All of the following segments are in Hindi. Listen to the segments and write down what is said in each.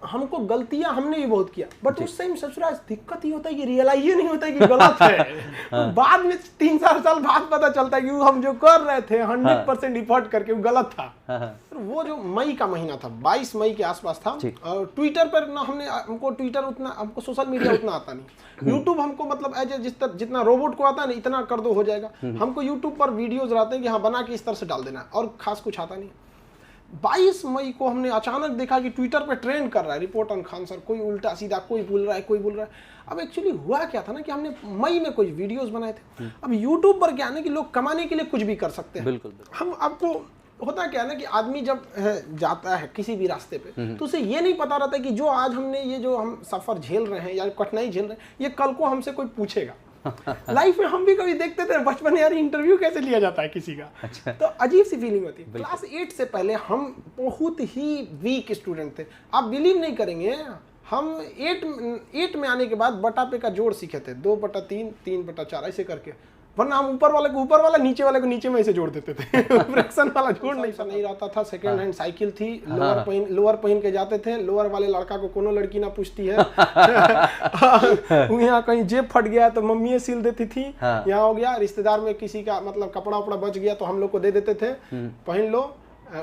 हमको गलतियां हमने भी बहुत किया, बट उस टाइम ससुराल दिक्कत ही होता है कि रियलाइज ही नहीं होता है कि गलत है। बाद में 3-4 साल बाद पता चलता है कि वो हम जो कर रहे थे 100% इफर्ट करके वो गलत था। वो जो मई का महीना था, 22 मई के आसपास था, और ट्विटर पर ना हमको ट्विटर उतना, हमको सोशल मीडिया उतना आता नहीं। यूट्यूब हमको मतलब जितना रोबोट को आता है ना, इतना कर दो हो जाएगा। हमको यूट्यूब पर वीडियोज रहते हैं कि हाँ बना के इस तरह से डाल देना, और खास कुछ आता नहीं। 22 मई को हमने अचानक देखा कि ट्विटर पे ट्रेंड कर रहा है रिपोर्ट ऑन खान सर, कोई उल्टा सीधा, कोई बोल रहा है, कोई बोल रहा है। अब एक्चुअली हुआ क्या था ना कि हमने मई में कुछ वीडियोस बनाए थे। अब यूट्यूब पर क्या है ना कि लोग कमाने के लिए कुछ भी कर सकते हैं। बिल्कुल। हम आपको होता क्या है ना कि आदमी जब जाता है किसी भी रास्ते पे, तो उसे ये नहीं पता रहता कि जो आज हमने ये जो हम सफर झेल रहे हैं या कठिनाई झेल रहे हैं, ये कल को हमसे कोई पूछेगा। लाइफ में हम भी कभी देखते थे बचपन में, यार इंटरव्यू कैसे लिया जाता है किसी का। अच्छा। तो अजीब सी फीलिंग होती है। क्लास 8 से पहले हम बहुत ही वीक स्टूडेंट थे। आप बिलीव नहीं करेंगे, हम 8 में आने के बाद बटा पे का जोड़ सीखे थे, 2/3, 3/4 ऐसे करके, वरना हम ऊपर वाला नीचे वाले को नीचे में ऐसे जोड़ देते थे। फ्रैक्शन वाला जोड़ नहीं रहता था। सेकेंड हैंड साइकिल थी, लोअर पहन के जाते थे। लोअर वाले लड़का को कोनो लड़की ना पूछती है। यहाँ कहीं जेब फट गया तो मम्मी सिल देती थी। यहाँ हो गया रिश्तेदार में किसी का मतलब कपड़ा उपड़ा बच गया तो हम लोग को दे देते थे, पहन लो।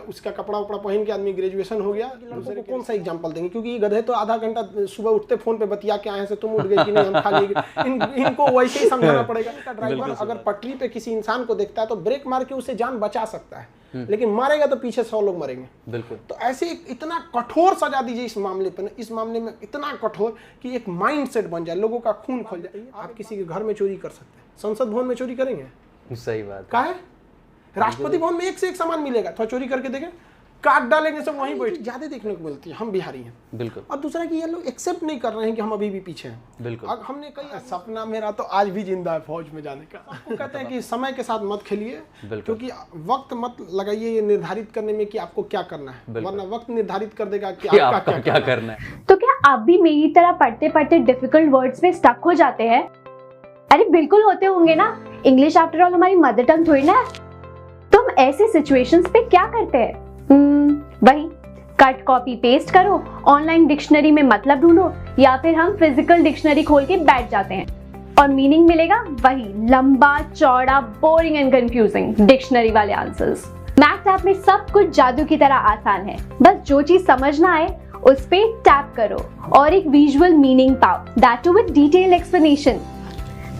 उसका कपड़ा उपड़ा पहन के आदमी ग्रेजुएशन हो गया। लड़कों को कौन सा एग्जांपल देंगे, क्योंकि ये गधे तो आधा घंटा सुबह उठते फोन पे बतिया के आए हैं, से तुम उठ गए कि नहीं, हम खा लिए। इनको वैसे ही समझाना पड़ेगा। ड्राइवर अगर पटरी पे किसी इंसान को देखता है तो ब्रेक मार के उसे जान बचा सकता है, लेकिन मारेगा तो पीछे 100 लोग मरेंगे। बिल्कुल। तो ऐसे इतना कठोर सजा दीजिए इस मामले पर, इस मामले में इतना कठोर कि एक माइंड सेट बन जाए, लोगों का खून खोल जाए। आप किसी के घर में चोरी कर सकते हैं, संसद भवन में चोरी करेंगे? सही बात। क्या है, राष्ट्रपति भवन में एक से एक सामान मिलेगा, थोड़ा चोरी करके देखें, काट डालेंगे सब वहीं बैठ। ज्यादा देखने को मिलती है, हम बिहारी हैं। बिल्कुल। और दूसरा कि ये लोग एक्सेप्ट नहीं कर रहे हैं कि हम अभी भी पीछे हैं। बिल्कुल। अब हमने कई सपना मेरा तो आज भी जिंदा है फौज में जाने का। वो कहते हैं कि समय के साथ मत खेलिए, क्योंकि वक्त मत लगाइए ये निर्धारित करने में कि आपको क्या करना है, वरना वक्त निर्धारित कर देगा कि आपका क्या करना है। तो क्या आप भी मेरी तरह पढ़ते पढ़ते डिफिकल्ट वर्ड्स में स्टक हो जाते हैं? अरे बिल्कुल होते होंगे ना, इंग्लिश आफ्टर ऑल हमारी मदर टंग थोड़ी ना है। तुम ऐसे सिचुएशंस पे क्या करते हैं? वही कट कॉपी पेस्ट करो, ऑनलाइन डिक्शनरी में मतलब ढूंढो, या फिर हम फिजिकल डिक्शनरी खोल के बैठ जाते हैं और मीनिंग मिलेगा वही लंबा चौड़ा बोरिंग एंड कंफ्यूजिंग डिक्शनरी वाले आंसर्स। मैथ्स ऐप में सब कुछ जादू की तरह आसान है, बस जो चीज समझ ना आए उस पे टैप करो और एक विजुअल मीनिंग पाओ, that too with detail explanation.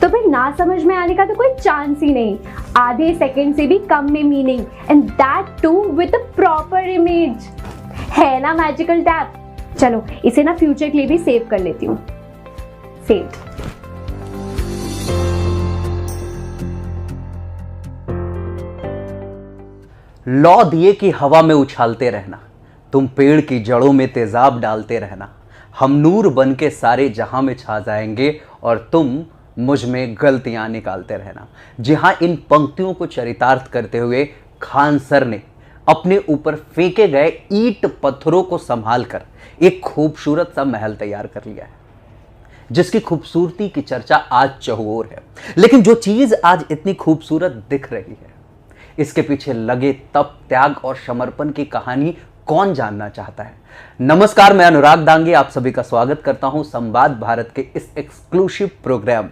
तो फिर ना समझ में आने का तो कोई चांस ही नहीं। आधे सेकंड से भी कम में meaning, and that too with a proper image. है ना मैजिकल टैप? चलो इसे ना फ्यूचर के लिए भी सेव कर लेती हूँ। सेव। लौ दिए कि हवा में उछालते रहना, तुम पेड़ की जड़ों में तेजाब डालते रहना। हम नूर बन के सारे जहां में छा जाएंगे और तुम मुझ में गलतियां निकालते रहना। जी हाँ, इन पंक्तियों को चरितार्थ करते हुए खान सर ने अपने ऊपर फेंके गए ईंट पत्थरों को संभाल कर एक खूबसूरत सा महल तैयार कर लिया है, जिसकी खूबसूरती की चर्चा आज चहुओर है। लेकिन जो चीज आज इतनी खूबसूरत दिख रही है, इसके पीछे लगे तप, त्याग और समर्पण की कहानी कौन जानना चाहता है? नमस्कार, मैं अनुराग दांगी आप सभी का स्वागत करता हूं संवाद भारत के इस एक्सक्लूसिव प्रोग्राम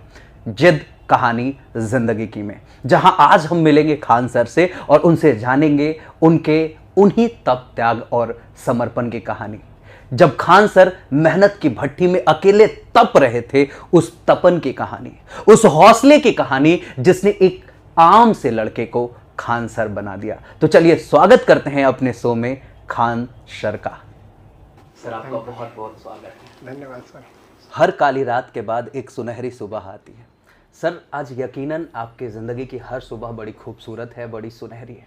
जिद कहानी जिंदगी की में, जहां आज हम मिलेंगे खान सर से और उनसे जानेंगे उनके उन्हीं तप, त्याग और समर्पण की कहानी। जब खान सर मेहनत की भट्टी में अकेले तप रहे थे, उस तपन की कहानी, उस हौसले की कहानी जिसने एक आम से लड़के को खान सर बना दिया। तो चलिए स्वागत करते हैं अपने शो में खान सर का। सर आपका बहुत बहुत स्वागत है। धन्यवाद सर। हर काली रात के बाद एक सुनहरी सुबह आती है। सर आज यकीनन आपके ज़िंदगी की हर सुबह बड़ी खूबसूरत है, बड़ी सुनहरी है,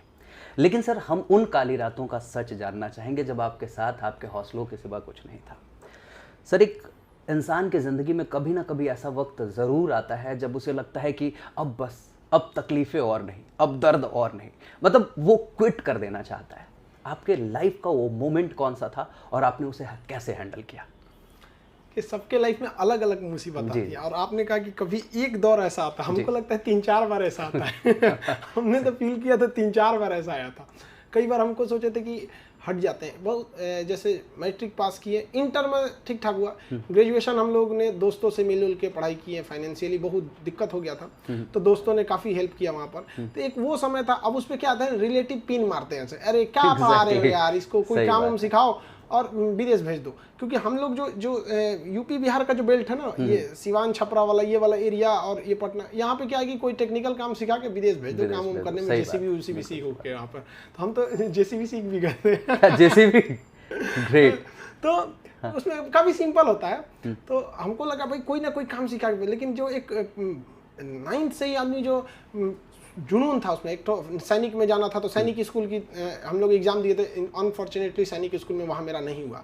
लेकिन सर हम उन काली रातों का सच जानना चाहेंगे जब आपके साथ आपके हौसलों के सिवा कुछ नहीं था। सर एक इंसान की ज़िंदगी में कभी ना कभी ऐसा वक्त ज़रूर आता है जब उसे लगता है कि अब बस, अब तकलीफ़ें और नहीं, अब दर्द और नहीं, मतलब वो क्विट कर देना चाहता है। आपके लाइफ का वो मोमेंट कौन सा था और आपने उसे कैसे हैंडल किया? कि सबके लाइफ में अलग अलग मुसीबत आती है, और आपने कहा कि कभी एक दौर ऐसा आता है, हमको लगता है 3-4 बार ऐसा आता है। हमने तो फील किया था 3-4 बार ऐसा आया था। कई बार हमको सोचे थे कि हट जाते हैं बहुत। जैसे मैट्रिक पास किए, इंटर में ठीक ठाक हुआ, ग्रेजुएशन हम लोग ने दोस्तों से मिल के पढ़ाई की है, फाइनेंशियली बहुत दिक्कत हो गया था, तो दोस्तों ने काफ़ी हेल्प किया वहाँ पर। तो एक वो समय था, अब उस पर क्या था, रिलेटिव पिन मारते हैं, अरे क्या पढ़ा रहे हो यार, इसको कोई काम हम सिखाओ और विदेश भेज दो। क्योंकि हम लोग जो यूपी बिहार का जो बेल्ट है ना, ये सिवान छपरा वाला ये वाला एरिया और ये पटना, यहाँ पे क्या है कि कोई टेक्निकल काम सिखा के विदेश भेज दो, काम हम करने में जेसीबी उसीबी सीख हो के वहाँ पर। तो हम तो जेसीबी सीख भी गए थे। JCB great. तो उसमें काफ़ी सिंपल होता है। तो हमको लगा भाई कोई ना कोई काम सिखा, लेकिन जो एक 9th से ही आदमी जो जुनून था उसमें, एक तो सैनिक में जाना था, तो सैनिक स्कूल की हम लोग एग्जाम दिए थे, अनफॉर्चुनेटली सैनिक स्कूल में वहाँ मेरा नहीं हुआ।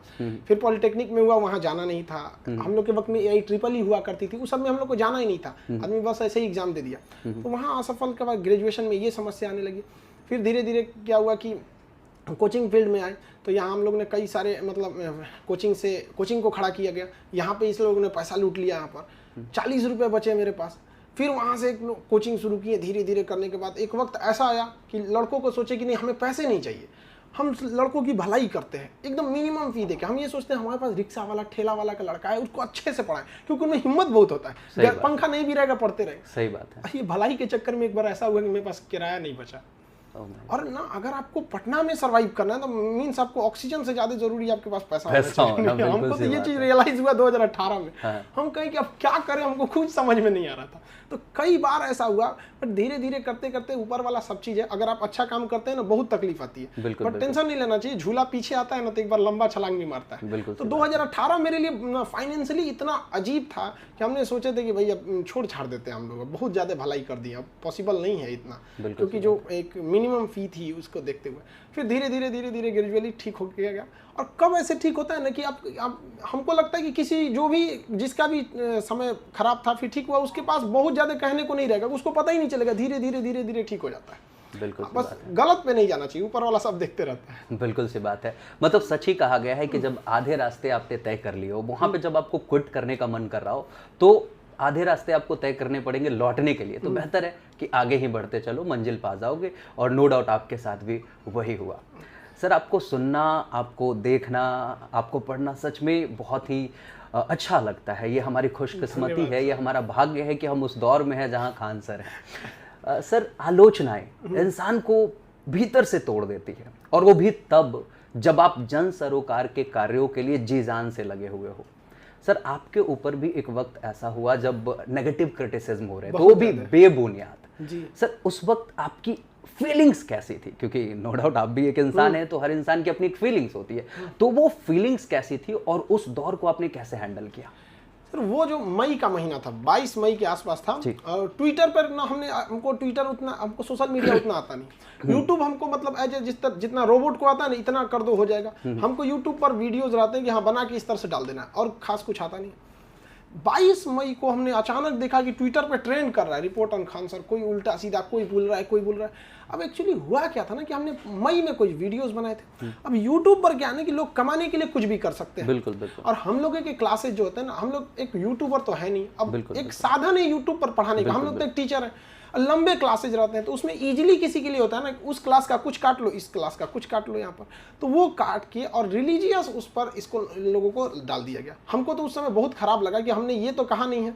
फिर पॉलिटेक्निक में हुआ, वहाँ जाना नहीं था। हम लोग के वक्त में AITRIPL ही हुआ करती थी, उस सब में हम लोग को जाना ही नहीं था, आदमी बस ऐसे ही एग्जाम दे दिया। तो वहाँ असफल के बाद ग्रेजुएशन में ये समस्या आने लगी। फिर धीरे धीरे क्या हुआ कि कोचिंग फील्ड में आए, तो यहाँ हम लोग ने कई सारे मतलब कोचिंग को खड़ा किया गया। यहाँ पे इस लोगों ने पैसा लूट लिया, यहाँ पर 40 रुपये बचे मेरे पास। फिर वहाँ से एक कोचिंग शुरू किए, धीरे धीरे करने के बाद एक वक्त ऐसा आया कि लड़कों को सोचे कि नहीं, हमें पैसे नहीं चाहिए, हम लड़कों की भलाई करते हैं, एकदम मिनिमम फी देके। हम ये सोचते हैं हमारे पास रिक्शा वाला ठेला वाला का लड़का है, उसको अच्छे से पढ़ाएं, क्योंकि उनमें हिम्मत बहुत होता है, पंखा नहीं भी रहेगा पढ़ते रहेंगे। सही बात है। ये भलाई के चक्कर में एक बार ऐसा हुआ कि मेरे पास किराया नहीं बचा। और ना अगर आपको पटना में सरवाइव करना है तो मीन्स आपको ऑक्सीजन से ज्यादा जरूरी आपके पास पैसा होना चाहिए। हमको तो ये चीज रियलाइज हुआ 2018 में। हम कहें कि अब क्या करें, हमको खुद समझ में नहीं आ रहा था। तो कई बार ऐसा हुआ, बट धीरे धीरे करते करते ऊपर वाला सब चीज है। अगर आप अच्छा काम करते हैं ना, बहुत तकलीफ आती है, बट टेंशन नहीं लेना चाहिए। झूला पीछे आता है ना तो एक बार लंबा छलांग भी मारता है। तो 2018 मेरे लिए फाइनेंशियली इतना अजीब था कि हमने सोचे थे कि भाई अब छोड़ छाड़ देते हैं हम लोग, बहुत ज्यादा भलाई कर दी, अब पॉसिबल नहीं है इतना, क्योंकि जो एक मिनिमम फी थी उसको देखते हुए। फिर धीरे धीरे धीरे धीरे ग्रेजुअली ठीक हो गया। और कब ऐसे ठीक होता है ना कि आप हमको लगता है कि किसी जो भी जिसका भी समय खराब था फिर ठीक हुआ, उसके पास बहुत ज़्यादा कहने को नहीं रहेगा, उसको पता ही नहीं चलेगा, धीरे धीरे धीरे धीरे ठीक हो जाता है। बिल्कुल, बस गलत पे नहीं जाना चाहिए, ऊपर वाला सब देखते रहता है। बिल्कुल सी बात है। मतलब सच ही कहा गया है कि जब आधे रास्ते आपने तय कर लिए हो, वहाँ पे जब आपको क्विट करने का मन कर रहा हो, तो आधे रास्ते आपको तय करने पड़ेंगे लौटने के लिए। तो बेहतर है कि आगे ही बढ़ते चलो, मंजिल पा जाओगे। और नो डाउट आपके साथ भी वही हुआ। सर, आपको सुनना, आपको देखना, आपको पढ़ना सच में बहुत ही अच्छा लगता है। ये हमारी खुशकिस्मती है, ये हमारा भाग्य है कि हम उस दौर में हैं जहाँ खान सर हैं। सर, आलोचनाएं इंसान को भीतर से तोड़ देती है, और वो भी तब जब आप जन सरोकार के कार्यों के लिए जी जान से लगे हुए हो। सर, आपके ऊपर भी एक वक्त ऐसा हुआ जब नेगेटिव क्रिटिसिज्म हो रहे थे, वो भी बेबुनियाद जी। सर, उस वक्त आपकी फीलिंग्स कैसी थी? क्योंकि नो डाउट आप भी एक इंसान है, तो हर इंसान की अपनी एक फीलिंग्स होती है, तो वो फीलिंग्स कैसी थी और उस दौर को आपने कैसे हैंडल किया? सर, वो जो मई का महीना था, 22 मई के आसपास था, और ट्विटर पर ना हमको ट्विटर उतना, हमको सोशल मीडिया उतना आता नहीं। यूट्यूब हमको मतलब जितना रोबोट को आता है ना, इतना कर दो हो जाएगा। हमको यूट्यूब पर वीडियोज रहते हैं कि हाँ बना के इस तरह से डाल देना, और खास कुछ आता नहीं। 22 मई को हमने अचानक देखा कि ट्विटर पे ट्रेंड कर रहा है रिपोर्ट ऑन खान सर, कोई उल्टा सीधा कोई बोल रहा है, कोई बोल रहा है। अब एक्चुअली हुआ क्या था ना कि हमने मई में कुछ वीडियोस बनाए थे। अब यूट्यूब पर क्या है ना कि लोग कमाने के लिए कुछ भी कर सकते हैं। बिल्कुल बिल्कुल। और हम लोग के क्लासेज जो होते हैं ना, हम लोग एक यूट्यूबर तो है नहीं, अब एक साधन है यूट्यूब पर पढ़ाने का। हम लोग तो एक टीचर है, लंबे क्लासेज रहते हैं, तो उसमें इजीली किसी के लिए होता है ना, उस क्लास का कुछ काट लो, इस क्लास का कुछ काट लो यहाँ पर, तो वो काट के और रिलीजियस उस पर इसको लोगों को डाल दिया गया। हमको तो उस समय बहुत खराब लगा कि हमने ये तो कहा नहीं है।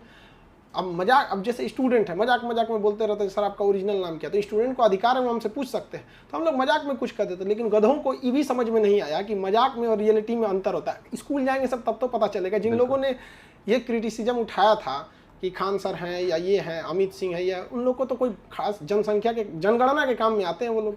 अब मजाक, अब जैसे स्टूडेंट है, मजाक मजाक में बोलते रहते हैं सर आपका ओरिजिनल नाम क्या, तो स्टूडेंट को अधिकार है वो हमसे पूछ सकते हैं, तो हम लोग मजाक में कुछ कर देते। लेकिन गधों को ये भी समझ में नहीं आया कि मजाक में और रियलिटी में अंतर होता है। स्कूल जाएंगे सब तब तो पता चलेगा। जिन लोगों ने ये क्रिटिसिज्म उठाया था कि खान सर हैं या ये हैं, अमित सिंह है, या उन लोग को तो कोई खास जनसंख्या के जनगणना के काम में आते हैं वो लोग।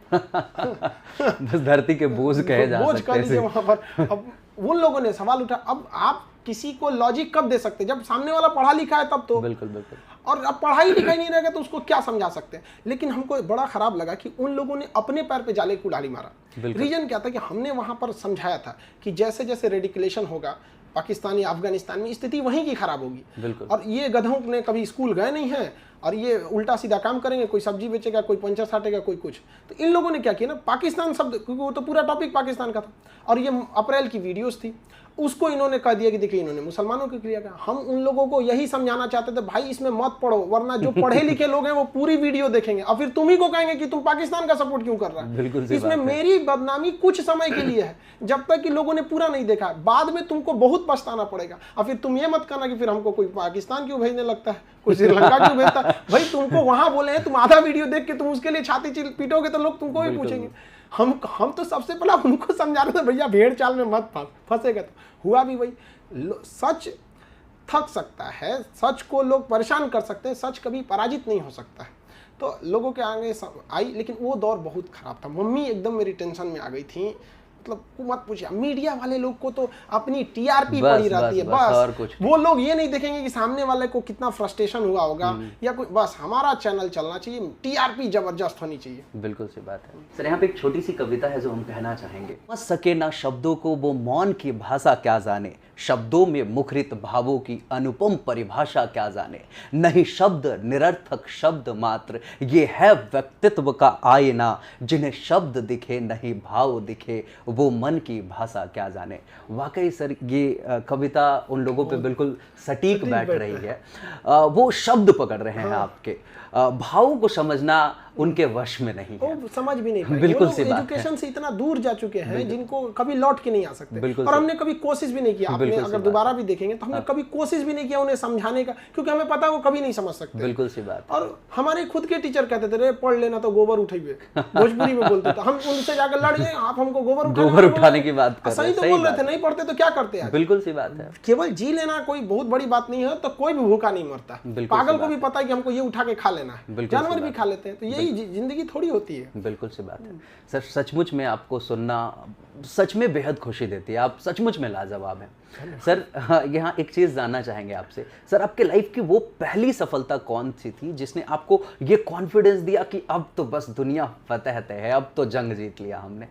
बस धरती के बोझ कहे जा सकते हैं लीजिए वहाँ पर। अब उन लोगों ने सवाल उठा, अब आप किसी को लॉजिक कब दे सकते हैं? जब सामने वाला पढ़ा लिखा है तब तो। बिल्कुल बिल्कुल। और अब पढ़ाई लिखाई नहीं रहेगा तो उसको क्या समझा सकते हैं? लेकिन हमको बड़ा खराब लगा कि उन लोगों ने अपने पैर पे जाले कुल्हाड़ी मारा। रीजन क्या था कि हमने वहां पर समझाया था कि जैसे जैसे रेडिकुलेशन होगा पाकिस्तान या अफगानिस्तान में, स्थिति वहीं की खराब होगी। और ये गधों ने कभी स्कूल गए नहीं हैं और ये उल्टा सीधा काम करेंगे, कोई सब्जी बेचेगा, कोई पंचर साटेगा, कोई कुछ। तो इन लोगों ने क्या किया ना, पाकिस्तान शब्द, क्योंकि वो तो पूरा टॉपिक पाकिस्तान का था और ये अप्रैल की वीडियोस थी, उसको इन्होंने कह दिया कि देखिए इन्होंने मुसलमानों के लिए कहा। हम उन लोगों को यही समझाना चाहते थे, भाई इसमें मत पढ़ो, वरना जो पढ़े लिखे लोग हैं वो पूरी वीडियो देखेंगे और फिर तुम ही को कहेंगे कि तुम पाकिस्तान का सपोर्ट क्यों कर रहा है। बिल्कुल सही इसमें बात है। मेरी बदनामी कुछ समय के लिए है, जब तक कि लोगों ने पूरा नहीं देखा, बाद में तुमको बहुत पछताना पड़ेगा। और फिर तुम ये मत करना कि फिर हमको कोई पाकिस्तान क्यों भेजने लगता है, कोई श्रीलंका क्यों भेजता है। भाई तुमको वहां बोले हैं, तुम आधा वीडियो देख के तुम उसके लिए छाती पीटोगे तो लोग तुमको भी पूछेंगे। हम तो सबसे पहला उनको समझा रहे थे, भैया भेड़ चाल में मत फंसेगा। तो हुआ भी वही। सच थक सकता है, सच को लोग परेशान कर सकते हैं, सच कभी पराजित नहीं हो सकता है। तो लोगों के आगे आई, लेकिन वो दौर बहुत खराब था। मम्मी एकदम मेरी टेंशन में आ गई थी, मतलब मत पूछिए। मीडिया वाले लोग को तो अपनी टीआरपी पड़ी रहती है, बस और कुछ वो लोग ये नहीं देखेंगे कि सामने वाले को कितना फ्रस्ट्रेशन हुआ होगा या कोई, बस हमारा चैनल चलना चाहिए, टीआरपी जबरदस्त होनी चाहिए। बिल्कुल सी बात है सर। यहाँ पे एक छोटी सी कविता है जो हम कहना चाहेंगे। समझ सके ना शब्दों को वो मौन की भाषा क्या जाने, शब्दों में मुखरित भावों की अनुपम परिभाषा क्या जाने। नहीं शब्द निरर्थक शब्द मात्र, ये है व्यक्तित्व का आईना, जिन्हें शब्द दिखे नहीं भाव दिखे, वो मन की भाषा क्या जाने। वाकई सर ये कविता उन लोगों पे बिल्कुल सटीक बैठ रही है। वो शब्द पकड़ रहे हैं आपके, भावों को समझना उनके वश में नहीं है, वो समझ भी नहीं पाएंगे। बिल्कुल सी बात है। एजुकेशन से इतना दूर जा चुके हैं जिनको कभी लौट के नहीं आ सकते। बिल्कुल और हमने कभी कोशिश भी नहीं किया, आपने अगर दोबारा भी देखेंगे तो हमने कभी कोशिश भी नहीं किया उन्हें समझाने का, क्योंकि हमें पता है वो कभी नहीं समझ सकते। बिल्कुल सी बात। और हमारे खुद के टीचर कहते थे, रे पढ़ लेना तो गोबर उठाइए, भोजपुरी में बोलते थे। हम उनसे जाकर लड़ गए, आप हमको गोबर उठाने की बात कर रहे हैं। सही तो बोल रहे थे, नहीं पढ़ते तो क्या करते हैं। बिल्कुल सी बात है। केवल जी लेना कोई बहुत बड़ी बात नहीं है, तो कोई भी भूखा नहीं मरता। पागल को भी पता है कि हमको ये उठा के खा लेना है, जानवर भी खा लेते हैं। तो यही जिंदगी थोड़ी होती है। बिल्कुल सी बात है सर। सचमुच में आपको सुनना सच में बेहद खुशी देती है, आप सचमुच में लाजवाब हैं सर। यहाँ एक चीज़ जानना चाहेंगे आपसे सर, आपके लाइफ की वो पहली सफलता कौन सी थी जिसने आपको ये कॉन्फिडेंस दिया कि अब तो बस दुनिया फतेह तय है, अब तो जंग जीत लिया हमने।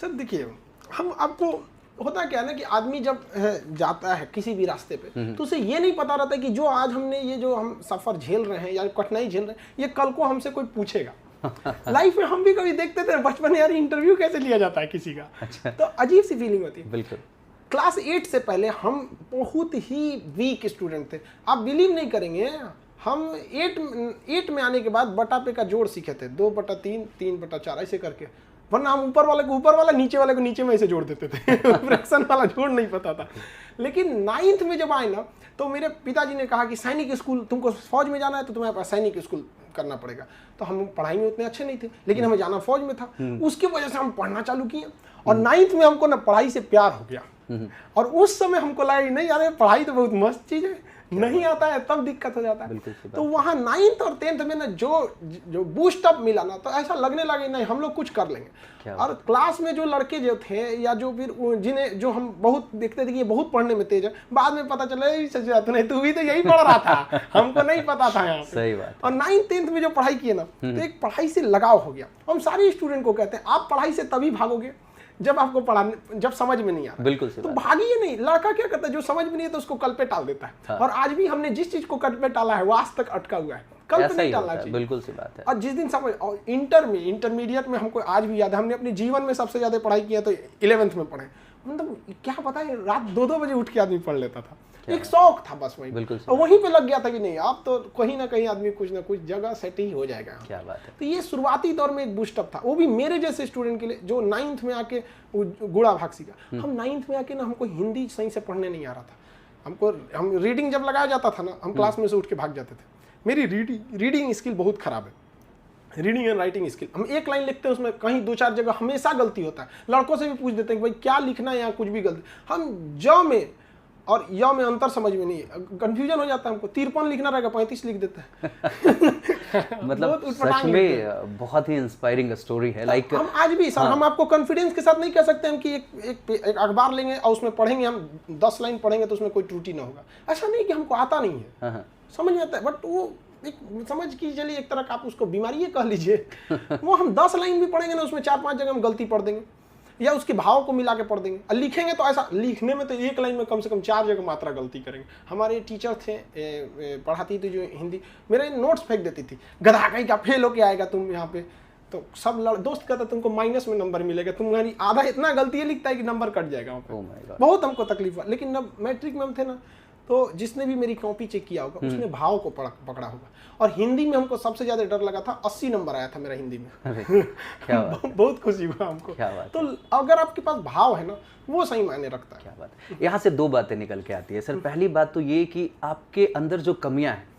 सर देखिए, हम आपको होता क्या है ना कि आदमी जब जाता है किसी भी रास्ते पे, तो उसे ये नहीं पता रहता कि जो आज हमने ये जो हम सफर झेल रहे हैं या कठिनाई झेल रहे हैं, ये कल को हमसे कोई पूछेगा। लाइफ में हम भी कभी देखते थे बचपन में, यार इंटरव्यू कैसे लिया जाता है किसी का। अच्छा। तो अजीब सी फीलिंग होती है। बिल्कुल। क्लास 8 से पहले हम बहुत ही वीक स्टूडेंट थे। आप बिलीव नहीं करेंगे, हम 8 में आने के बाद बटा पे का जोड़ सीखे थे, 2/3, 3/4 ऐसे करके। वरना हम ऊपर वाले को ऊपर वाला, नीचे वाले को नीचे में ऐसे जोड़ देते थे। फ्रैक्शन वाला जोड़ नहीं पता था। लेकिन 9th में जब आए ना, तो मेरे पिताजी ने कहा कि सैनिक स्कूल, तुमको फौज में जाना है तो तुम्हारे पास सैनिक स्कूल करना पड़ेगा। तो हम पढ़ाई में उतने अच्छे नहीं थे, लेकिन हमें जाना फौज में था। उसकी वजह से हम पढ़ना चालू किए और 9th में हमको ना पढ़ाई से प्यार हो गया। और उस समय हमको लगा नहीं यार पढ़ाई तो बहुत मस्त चीज है, नहीं आता है तब दिक्कत हो जाता है। तो वहाँ 9th और 10th में ना जो बूस्ट अप मिला ना, तो ऐसा लगने लगा नहीं हम लोग कुछ कर लेंगे। और क्लास में जो लड़के जो थे या जो फिर जिन्हें जो हम बहुत देखते थे कि ये बहुत पढ़ने में तेज है, बाद में पता चला तू भी तो यही पढ़ रहा था, हमको नहीं पता था यहाँ। सही बात। और 9th 10th में जो पढ़ाई किए ना, तो एक पढ़ाई से लगाव हो गया। हम सारे स्टूडेंट को कहते हैं आप पढ़ाई से तभी भागोगे जब आपको पढ़ाने, जब समझ में नहीं आता। बिल्कुल तो भागिए नहीं। लड़का क्या करता है, जो समझ में नहीं है तो उसको कल पे टाल देता है। हाँ। और आज भी हमने जिस चीज को कल पे टाला है वो आज तक अटका हुआ है, कल पे नहीं टालना चाहिए। बिल्कुल सी बात है। और जिस दिन समझ, और इंटरमीडिएट में हमको आज भी याद है, हमने अपने जीवन में सबसे ज्यादा पढ़ाई किया तो 11th में पढ़े। मतलब क्या पता है, रात 2-2 बजे उठ के आदमी पढ़ लेता था, एक शौक था बस वही। बिल्कुल। और वहीं पे लग गया था कि नहीं अब तो कहीं ना कहीं आदमी कुछ ना कुछ जगह सेट ही हो जाएगा। क्या बात है। तो ये शुरुआती दौर में एक बूस्टअप था, वो भी मेरे जैसे स्टूडेंट के लिए जो 9th में आके गुड़ा भाग सीखा। हम 9th में आके ना, हमको हिंदी सही से पढ़ने नहीं आ रहा था। हम रीडिंग जब लगाया जाता था ना, हम क्लास में से उठ के भाग जाते थे। मेरी रीडिंग स्किल बहुत खराब है, रीडिंग एंड राइटिंग स्किल। हम एक लाइन लिखते हैं उसमें कहीं 2-4 जगह हमेशा गलती होता है। लड़कों से भी पूछ देते हैं कि भाई क्या लिखना है, यहाँ कुछ भी गलती। हम ज में और य में अंतर समझ में नहीं है, कंफ्यूजन हो जाता है हमको। 53 लिखना रहेगा 35 लिख देते हैं। मतलब सच में बहुत ही इंस्पायरिंग स्टोरी है। लाइक हम आज भी सर, हम आपको कॉन्फिडेंस के साथ नहीं कह सकते हम कि एक अखबार लेंगे और उसमें पढ़ेंगे, हम 10 लाइन पढ़ेंगे तो उसमें कोई त्रुटि ना होगा। ऐसा नहीं कि हमको आता नहीं है, समझ में आता है, बट वो एक समझ की चलिए एक तरह का आप उसको बीमारी कह लीजिए। वो हम 10 लाइन भी पढ़ेंगे ना, उसमें 4-5 जगह हम गलती पढ़ देंगे। या उसके भाव को मिला के पढ़ देंगे। और लिखेंगे तो ऐसा, लिखने में तो एक लाइन में कम से कम 4 जगह मात्रा गलती करेंगे। हमारे टीचर थे, पढ़ाती थी जो हिंदी, मेरे नोट्स फेंक देती थी, गधा कहीं का फेल होके आएगा तुम यहाँ पे। तो सब दोस्त कहता तुमको माइनस में नंबर मिलेगा, तुम्हारी आधा इतना गलती लिखता है कि नंबर कट जाएगा वहाँ पे। बहुत हमको तकलीफ हुआ। लेकिन जब मैट्रिक में हम थे ना, तो जिसने भी मेरी कॉपी चेक किया होगा उसने भाव को पकड़ा होगा। और हिंदी में हमको सबसे ज्यादा डर लगा था, 80 नंबर आया था मेरा हिंदी में। क्या बात। बहुत खुशी हुआ हमको। क्या बात। तो अगर आपके पास भाव है ना, वो सही मायने रखता है। क्या बात। यहाँ से 2 बातें निकल के आती है सर। पहली बात तो ये कि आपके अंदर जो कमियां हैं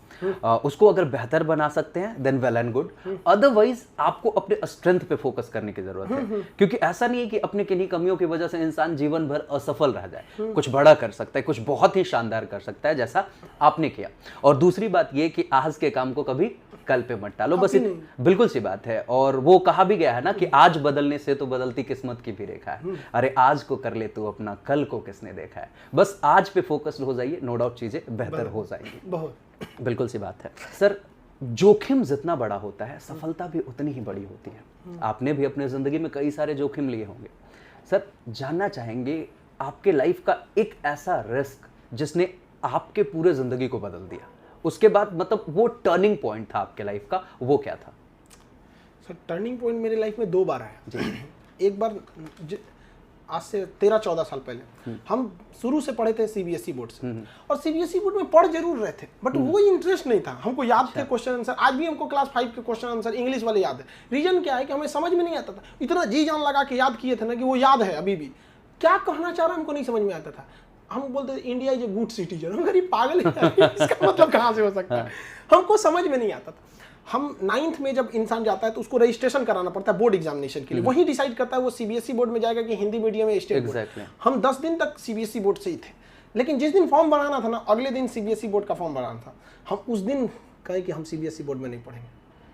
उसको अगर बेहतर बना सकते हैं then well and good, otherwise आपको अपने स्ट्रेंथ पे फोकस करने की जरूरत है। क्योंकि ऐसा नहीं है कि अपने किन्हीं कमियों की वजह से इंसान जीवन भर असफल रह जाए। कुछ बड़ा कर सकता है, कुछ बहुत ही शानदार कर सकता है, जैसा आपने किया। और दूसरी बात ये कि आज के काम को कभी कल पे मत टालो, बस बिल्कुल सी बात है। और वो कहा भी गया है ना कि आज बदलने से तो बदलती किस्मत की भी रेखा है। अरे आज को कर ले तू अपना, कल को किसने देखा है। बस आज पे फोकस्ड हो जाइए, नो डाउट चीजें बेहतर हो जाएंगी। बहुत बिल्कुल सी बात है सर। जोखिम जितना बड़ा होता है, सफलता भी उतनी ही बड़ी होती है। आपने भी अपने जिंदगी में कई सारे जोखिम लिए होंगे। सर जानना चाहेंगे आपके लाइफ का एक ऐसा रिस्क जिसने आपके पूरे जिंदगी को बदल दिया, उसके बाद मतलब वो टर्निंग पॉइंट था आपके लाइफ का, वो क्या था? सर टर्निंग पॉइंट मेरे लाइफ में 2 बार आया जी। एक बार आज से 13-14 साल पहले हम शुरू से पढ़े थे सीबीएसई बोर्ड से, और सीबीएसई बोर्ड में पढ़ जरूर रहे थे, बट वो इंटरेस्ट नहीं था। हमको याद थे क्वेश्चन आंसर, आज भी हमको क्लास 5 के क्वेश्चन आंसर इंग्लिश वाले याद है। रीजन क्या है कि हमें समझ में नहीं आता था। इतना जी जान लगा के याद किए थे ना कि वो याद है अभी भी। क्या कहना चाह रहा हमको नहीं समझ में आता था। हम बोलते थे India is a good citizen, हम गरीब पागल है, इसका मतलब कहाँ से हो सकता है, हमको समझ में नहीं आता था। हम 9th में जब इंसान जाता है तो उसको रजिस्ट्रेशन कराना पड़ता है बोर्ड एग्जामिनेशन के लिए। वही डिसाइड करता है वो सीबीएसई बोर्ड में जाएगा कि हिंदी मीडियम या स्टेट बोर्ड। हम 10 दिन तक सीबीएसई बोर्ड से ही थे, लेकिन जिस दिन फॉर्म बनाना था ना, अगले दिन सीबीएसई बोर्ड का फॉर्म बनाना था। हम उस दिन कहे कि हम सीबीएसई बोर्ड में नहीं पढ़ेंगे,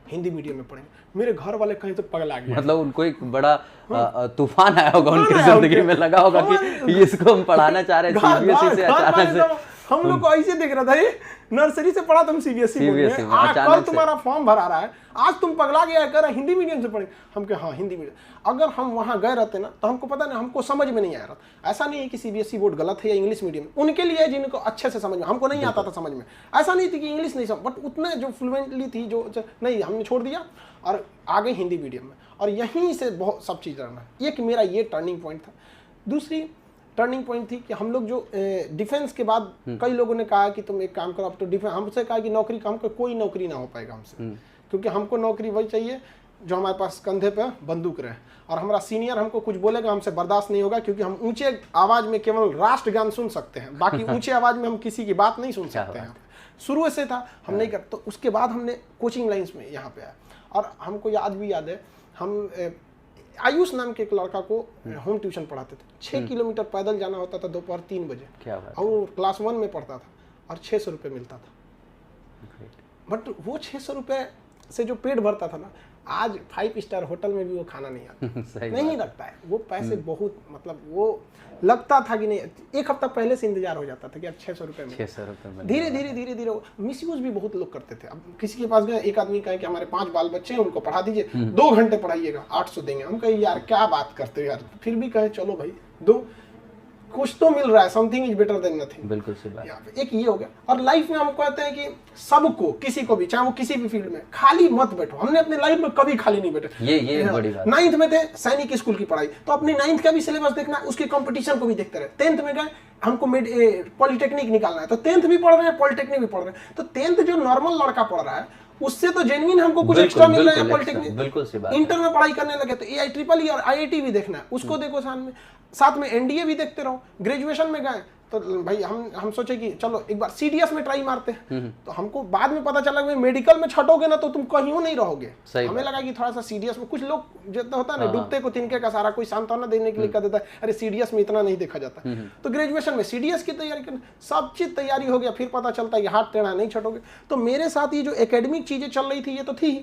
हिंदी मीडियम में पढ़ेंगे। मेरे घर वाले कहीं तो पगला गए। मतलब उनको एक बड़ा तूफान आया होगा उनकी जिंदगी में, लगा होगा कि इसको हम पढ़ाना चाह रहे हैं सीबीएसई से, अचानक से हम लोग को ऐसे दिख रहा था, ये नर्सरी से पढ़ा तुम सीबीएसई में, आज कल तुम्हारा फॉर्म भरा रहा है, आज तुम पगला गया कह रहा हिंदी मीडियम से पढ़ेंगे। हम कहे हाँ हिंदी मीडियम। अगर हम वहाँ गए रहते ना तो हमको पता नहीं, हमको समझ में नहीं आ रहा। ऐसा नहीं है कि सीबीएसई बोर्ड गलत है या इंग्लिश मीडियम, उनके लिए जिनको अच्छे से समझ में, हमको नहीं आता था समझ में। ऐसा नहीं थी कि इंग्लिश नहीं समझ, बट उतने जो फ्लुएंटली थी जो नहीं, हमने छोड़ दिया और आ गए हिंदी मीडियम में। और यहीं से बहुत सब चीज़ रहना, एक मेरा ये टर्निंग पॉइंट था। दूसरी टर्निंग पॉइंट थी कि हम लोग जो डिफेंस के बाद कई लोगों ने कहा कि तुम एक काम करो, अब तो डिफेंस, हमसे कहा कि नौकरी काम कर, कोई नौकरी ना हो पाएगा हमसे, क्योंकि हमको नौकरी वही चाहिए जो हमारे पास कंधे पे बंदूक रहे। और हमारा सीनियर हमको कुछ बोलेगा हमसे बर्दाश्त नहीं होगा, क्योंकि हम ऊंचे आवाज में केवल राष्ट्रगान सुन सकते हैं, बाकी ऊंचे आवाज में हम किसी की बात नहीं सुन सकते हैं। शुरू से था हम नहीं कर। तो उसके बाद हमने कोचिंग लाइन्स में यहाँ पे आया, और हमको याद है हम आयुष नाम के एक लड़का को होम ट्यूशन पढ़ाते थे। 6 किलोमीटर पैदल जाना होता था दोपहर 3 बजे। क्या बात। और वो क्लास 1 में पढ़ता था और 600 रुपये मिलता था। बट वो 600 रुपये से जो पेट भरता था ना, आज 5 स्टार होटल में भी वो खाना नहीं आता नहीं लगता है। वो पैसे बहुत, मतलब वो लगता था कि नहीं, एक हफ्ता पहले से इंतजार हो जाता था कि अब 600 रुपये में। 600 रुपये में धीरे धीरे मिसयूज भी बहुत लोग करते थे। अब किसी के पास गए, एक आदमी कहे कि हमारे 5 बाल बच्चे हैं, उनको पढ़ा दीजिए, 2 घंटे पढ़ाइएगा, 800 देंगे। हम कहे यार क्या बात करते हो यार, फिर भी कहे चलो भाई दो, कुछ तो मिल रहा है, something is better than nothing. बिल्कुल सही बात। एक ये हो गया। और लाइफ में हम कहते हैं कि सबको, किसी को भी, चाहे वो किसी भी फील्ड में, खाली मत बैठो। हमने अपने लाइफ में कभी खाली नहीं बैठे। ये बड़ी बात। 9th में थे, सैनिक स्कूल की पढ़ाई, तो अपनी 9th का भी सिलेबस देखना, उसके कंपटीशन को भी देखते रहे। 10th में गए, हमको पॉलिटेक्निक निकालना है, तो 10th भी पढ़ रहे हैं, पॉलिटेक्निक भी पढ़ रहे हैं। तो 10th जो नॉर्मल लड़का पढ़ रहा है, उससे तो जेन्युइन हमको कुछ एक्स्ट्रा मिल रहा है पॉलिटेक्निक। बिल्कुल सही बात। इंटर में पढ़ाई करने लगे तो AIEEE और IIT भी देखना है, उसको देखो साथ में NDA भी देखते रहो। ग्रेजुएशन में गए तो भाई हम सोचे कि चलो एक बार CDS में ट्राई मारते हैं। तो हमको बाद में पता चला कि मेडिकल में छटोगे ना तो तुम कहीं नहीं रहोगे। हमें लगा कि थोड़ा सा CDS में, कुछ लोग जितना होता है ना, डूबते को तिनके का सारा, कोई सांत्वना देने के लिए कह देता है अरे CDS में इतना नहीं देखा जाता। तो ग्रेजुएशन में CDS की तैयारी करना, सब चीज तैयारी हो गया, फिर पता चलता है कि हाथ टेढ़ा नहीं छटोगे। तो मेरे साथ ये जो एकेडमिक चीजें चल रही थी ये तो थी,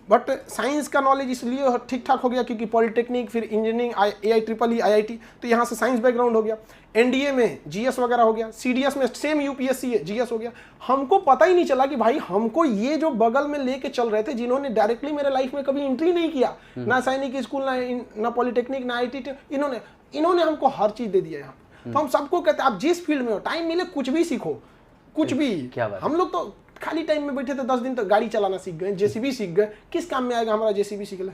बट साइंस का नॉलेज इसलिए ठीक ठाक हो गया क्योंकि पॉलिटेक्निक, फिर इंजीनियरिंग, AIEEE IIT, तो यहाँ से साइंस बैकग्राउंड हो गया। एनडीए में जीएस वगैरह हो गया, सीडीएस में सेम यूपीएससी है जीएस हो गया। हमको पता ही नहीं चला कि भाई हमको ये जो बगल में लेके चल रहे थे, जिन्होंने डायरेक्टली मेरे लाइफ में कभी एंट्री नहीं किया, ना सैनिक स्कूल, ना पॉलिटेक्निक, ना आईटी, इन्होंने हमको हर चीज दे दिया यहाँ। तो हम सबको कहते हैं आप जिस फील्ड में हो, टाइम मिले कुछ भी सीखो, कुछ भी। क्या बात। हम लोग तो खाली टाइम में बैठे थे 10 दिन तक गाड़ी चलाना सीख गए, जेसीबी सीख गए। किस काम में आएगा हमारा जेसीबी सीख ले?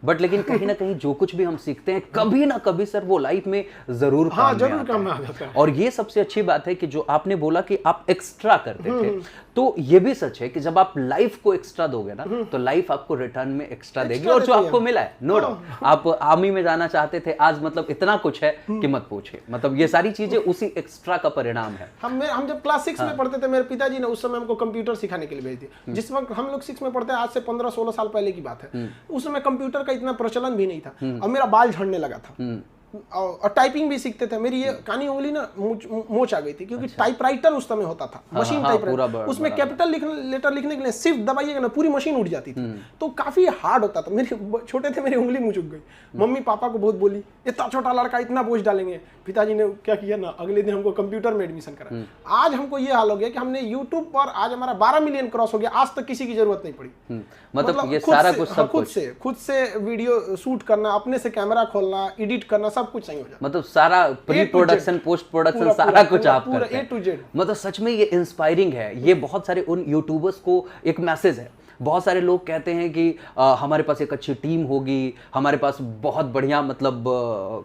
बट लेकिन कहीं ना कहीं जो कुछ भी हम सीखते हैं कभी ना कभी सर वो लाइफ में जरूर काम में आ जाता है। और ये सबसे अच्छी बात है कि जो आपने बोला कि आप एक्स्ट्रा करते थे, तो ये भी सच है कि जब आप लाइफ को एक्स्ट्रा दोगे ना तो लाइफ आपको रिटर्न में एक्स्ट्रा देगी। और जो आपको मिला है, नो डाउट आप आर्मी में जाना चाहते थे, आज मतलब इतना कुछ है कि मत पूछिए। मतलब ये सारी चीजें उसी एक्स्ट्रा का परिणाम है। हम जब क्लास 6 में पढ़ते थे, मेरे पिताजी ने उस समय हमको कंप्यूटर सिखाने के लिए भेज दिया। जिस वक्त हम लोग 6 में पढ़ते हैं, आज से 15-16 साल पहले की बात है, उस समय कंप्यूटर का इतना प्रचलन भी नहीं था और मेरा बाल झड़ने लगा था और टाइपिंग भी सीखते थे। मेरी ये कानी उंगली ना मोच आ गई थी, क्योंकि टाइपराइटर उस समय होता था, मशीन टाइपराइटर, उसमें कैपिटल लेटर लिखने के लिए सिर्फ दबाइएगा ना पूरी मशीन उठ जाती थी, तो काफी हार्ड होता था। मेरे छोटे थे, मेरी उंगली मुँह चुक गई। मम्मी पापा को बहुत बोली, इतना छोटा लड़का इतना बोझ डालेंगे। पिताजी ने क्या किया ना, अगले दिन हमको कंप्यूटर में एडमिशन करा। आज हमको ये हाल हो गया कि हमने यूट्यूब पर आज हमारा 12 मिलियन क्रॉस हो गया, आज तक किसी की जरूरत नहीं पड़ी। मतलब ये सारा कुछ सब खुद से वीडियो शूट करना, अपने से कैमरा खोलना, एडिट करना, सब कुछ सही हो जाता। मतलब सारा प्री प्रोडक्शन, पोस्ट प्रोडक्शन, सारा कुछ आप करते हैं। A to Z। मतलब सच में ये इंस्पायरिंग है। ये बहुत सारे उन यूट्यूबर्स को एक मैसेज है। बहुत सारे लोग कहते हैं कि हमारे पास एक अच्छी टीम होगी, हमारे पास बहुत बढ़िया मतलब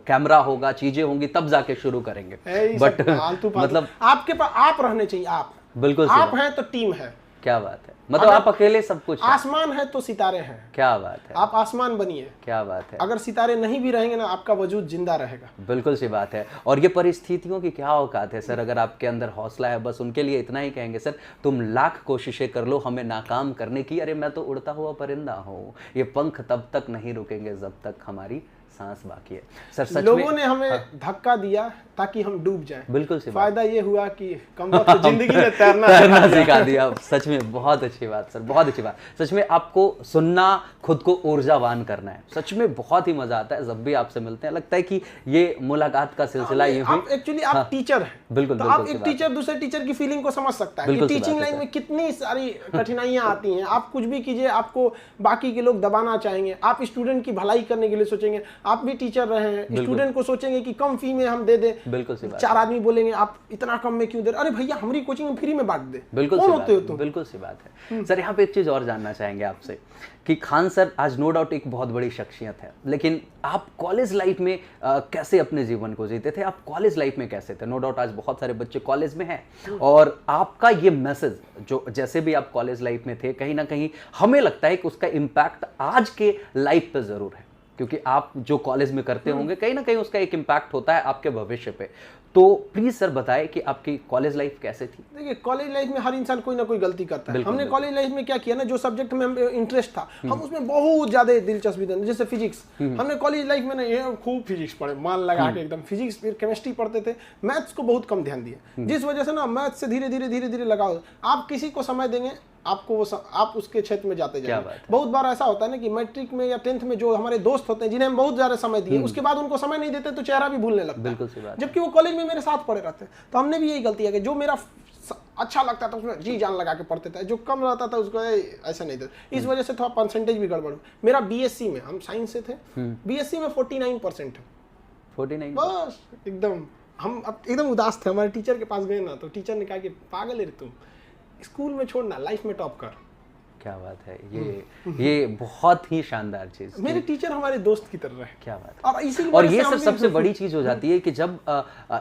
कैमरा होगा, चीजें होंगी, तब जाके शुरू करेंगे। बट मतलब आपके पास आप रहने चाहिए। आप बिल्कुल आप हैं तो टीम है। क्या बात है। मतलब आप अकेले सब कुछ है। आसमान है तो सितारे हैं। क्या बात है। आप आसमान बनिए। क्या बात है। अगर सितारे नहीं भी रहेंगे ना, आपका वजूद जिंदा रहेगा। बिल्कुल सी बात है। और ये परिस्थितियों की क्या औकात है सर, अगर आपके अंदर हौसला है, बस उनके लिए इतना ही कहेंगे सर, तुम लाख कोशिशें कर लो हमें नाकाम करने की, अरे मैं तो उड़ता हुआ परिंदा हूँ, ये पंख तब तक नहीं रुकेंगे जब तक हमारी सांस बाकी है। सर सच लोगों ने हमें धक्का दिया ताकि हम डूब जाएं। बिल्कुल सी फायदा ये हुआ कि कम वक्त जिंदगी में तैरना सिखा दिया। सच में बहुत अच्छी बात सर, बहुत अच्छी बात। सच में आपको सुनना, खुद को ऊर्जावान करना है। सच में बहुत ही मजा आता है जब भी आपसे मिलते हैं, लगता है कि ये मुलाकात का सिलसिला ये आप एक्चुअली आप टीचर हैं। बिल्कुल, तो आप एक टीचर दूसरे टीचर की फीलिंग को समझ सकता है कि टीचिंग लाइन में कितनी सारी कठिनाइयां आती हैं। आप कुछ भी कीजिए, आपको बाकी के लोग दबाना चाहेंगे, आप स्टूडेंट की भलाई करने के लिए सोचेंगे। आप भी टीचर रहे हैं, स्टूडेंट को सोचेंगे कि कम फी में हम दे दें। बिल्कुल सी बात। 4 आदमी बोलेंगे आप इतना कम में क्यों दे रहे? अरे भैया हमारी कोचिंग फ्री में बांट दे। बिल्कुल सी बात है। बिल्कुल सी बात है सर। यहाँ पे एक चीज और जानना चाहेंगे आपसे कि खान सर आज नो डाउट एक बहुत बड़ी शख्सियत है, लेकिन आप कॉलेज लाइफ में कैसे अपने जीवन को जीते थे? आप कॉलेज लाइफ में कैसे थे? नो डाउट आज बहुत सारे बच्चे कॉलेज में हैं और आपका ये मैसेज जो जैसे भी आप कॉलेज लाइफ में थे, कहीं ना कहीं हमें लगता है कि उसका इम्पैक्ट आज के लाइफ पे जरूर है, क्योंकि आप जो कॉलेज में करते होंगे कहीं ना कहीं उसका एक इम्पैक्ट होता है आपके भविष्य पे। तो प्लीज सर बताएं कि आपकी कॉलेज लाइफ कैसे थी? देखिए कॉलेज लाइफ में हर इंसान कोई ना कोई गलती करता है। हमने कॉलेज लाइफ में क्या किया ना, जो सब्जेक्ट में हमें इंटरेस्ट था हम उसमें बहुत ज्यादा दिलचस्पी देते, जैसे फिजिक्स। हमने कॉलेज लाइफ में ना खूब फिजिक्स पढ़े, मान लगा के एकदम फिजिक्स, फिर केमिस्ट्री पढ़ते थे। मैथ्स को बहुत कम ध्यान दिए, जिस वजह से ना मैथ्स से धीरे धीरे लगाओ। आप किसी को समय देंगे, आपको वो आप उसके क्षेत्र में जाते जाएंगे। बहुत बार ऐसा होता है ना कि मैट्रिक में या 10th में जो हमारे दोस्त होते हैं जिन्हें हम बहुत ज्यादा समय दिए, उसके बाद उनको समय नहीं देते तो चेहरा भी भूलने लगता है। बिल्कुल सी बात। जबकि वो कॉलेज में मेरे साथ पढ़े रहते हैं। तो हमने भी यही गलती है कि जो मेरा अच्छा लगता था उसमें जी जान लगा के पढ़ते थे, जो कम रहता था उसको ऐसा नहीं देते। इस वजह से थोड़ा परसेंटेज भी गड़बड़। मेरा बीएससी में, हम साइंस से थे, बीएससी में 49% है। 49 बस एकदम हम एकदम उदास थे। हमारे टीचर के पास गए ना, तो टीचर ने कहा कि पागल है तुम, स्कूल में छोड़ना, लाइफ में टॉप कर। क्या बात है। ये बहुत ही शानदार चीज। मेरे टीचर हमारे दोस्त की तरह है। क्या बात है। और ये सर सबसे बड़ी चीज हो जाती है कि जब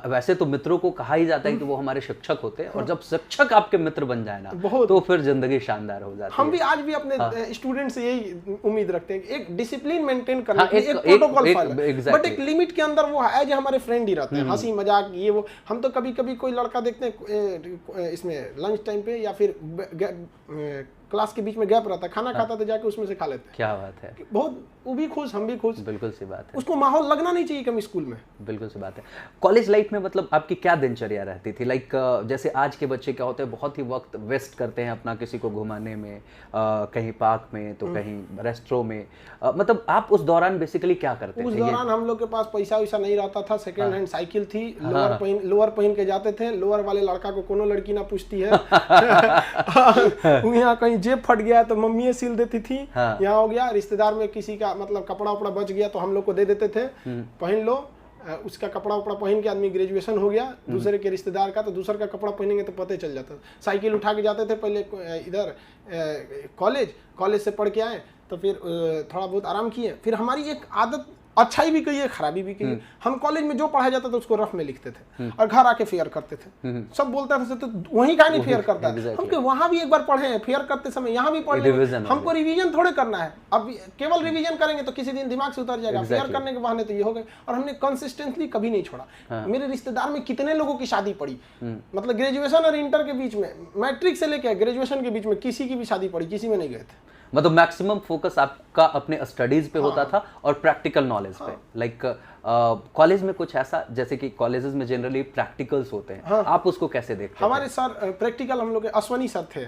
वैसे तो मित्रों को कहा ही जाता है कि वो हमारे शिक्षक होते हैं, और जब शिक्षक आपके मित्र बन जाए ना तो फिर जिंदगी शानदार हो जाती है। हम भी आज भी अपने स्टूडेंट से यही उम्मीद रखते हैं, एक डिसिप्लिन मेंटेन करना, एक प्रोटोकॉल फॉलो, बट एक लिमिट के अंदर वो एज हमारे फ्रेंड ही रहते हैं, हंसी मजाक ये वो। हम तो कभी कभी कोई लड़का देखते हैं इसमें लंच टाइम पे या फिर क्लास के बीच में गैप रहता है, खाना खाता तो जाके उसमें से खा लेते हैं। क्या बात है, बहुत, वो भी खुश, हम भी खुश। बिल्कुल सी बात है, उसको माहौल लगना नहीं चाहिए कम स्कूल में। बिल्कुल सी बात है। कॉलेज लाइफ में मतलब आपकी क्या दिनचर्या रहती थी? लाइक जैसे आज के बच्चे क्या होते हैं, बहुत ही वक्त वेस्ट करते हैं अपना, किसी को घुमाने में, कहीं पार्क में तो कहीं रेस्टोरेंट में, मतलब आप उस दौरान बेसिकली क्या करते थे? उस दौरान हम लोग के पास पैसा वैसा नहीं रहता था, सेकंड हैंड साइकिल थी, लोअर पहन के जाते थे। लोअर वाले लड़का को कोनो लड़की ना पूछती है। यहाँ कहीं जेब फट गया तो मम्मी सिल देती थी। यहाँ हो गया रिश्तेदार में किसी का मतलब कपड़ा उपड़ा बच गया तो हम लोग को दे देते थे, पहन लो। उसका कपड़ा उपड़ा पहन के आदमी ग्रेजुएशन हो गया, दूसरे के रिश्तेदार का, तो दूसरे का कपड़ा पहनेंगे तो पता चल जाता। साइकिल उठा के जाते थे पहले इधर कॉलेज से पढ़ के आए तो फिर थोड़ा बहुत आराम किए। फिर हमारी एक आदत अच्छाई भी कही है, खराबी भी कही है। हम कॉलेज में जो पढ़ाया जाता था उसको रफ में लिखते थे और घर आके फेयर करते थे। सब बोलते थे तो वहीं का नहीं फेयर करता है। हम के वहां भी एक बार पढ़े हैं, फेयर करते समय यहाँ भी पढ़ लेंगे। हमको रिवीजन थोड़े करना है, अब केवल रिवीजन करेंगे तो किसी दिन दिमाग से उतर जाएगा। फेयर करने के बहाने तो ये हो गए। और हमने कंसिस्टेंटली कभी नहीं छोड़ा। मेरे रिश्तेदार में कितने लोगों की शादी पड़ी, मतलब ग्रेजुएशन और इंटर के बीच में, मैट्रिक से लेकर ग्रेजुएशन के बीच में किसी की भी शादी पड़ी, किसी में नहीं गए थे। मतलब मैक्सिमम फोकस आपका अपने स्टडीज पे होता था और प्रैक्टिकल नॉलेज पे। लाइक कॉलेज में कुछ ऐसा, जैसे कि कॉलेजेस में जनरली प्रैक्टिकल्स होते हैं, आप उसको कैसे देखते हैं? हमारे सर प्रैक्टिकल, हम लोग के अश्वनी सर थे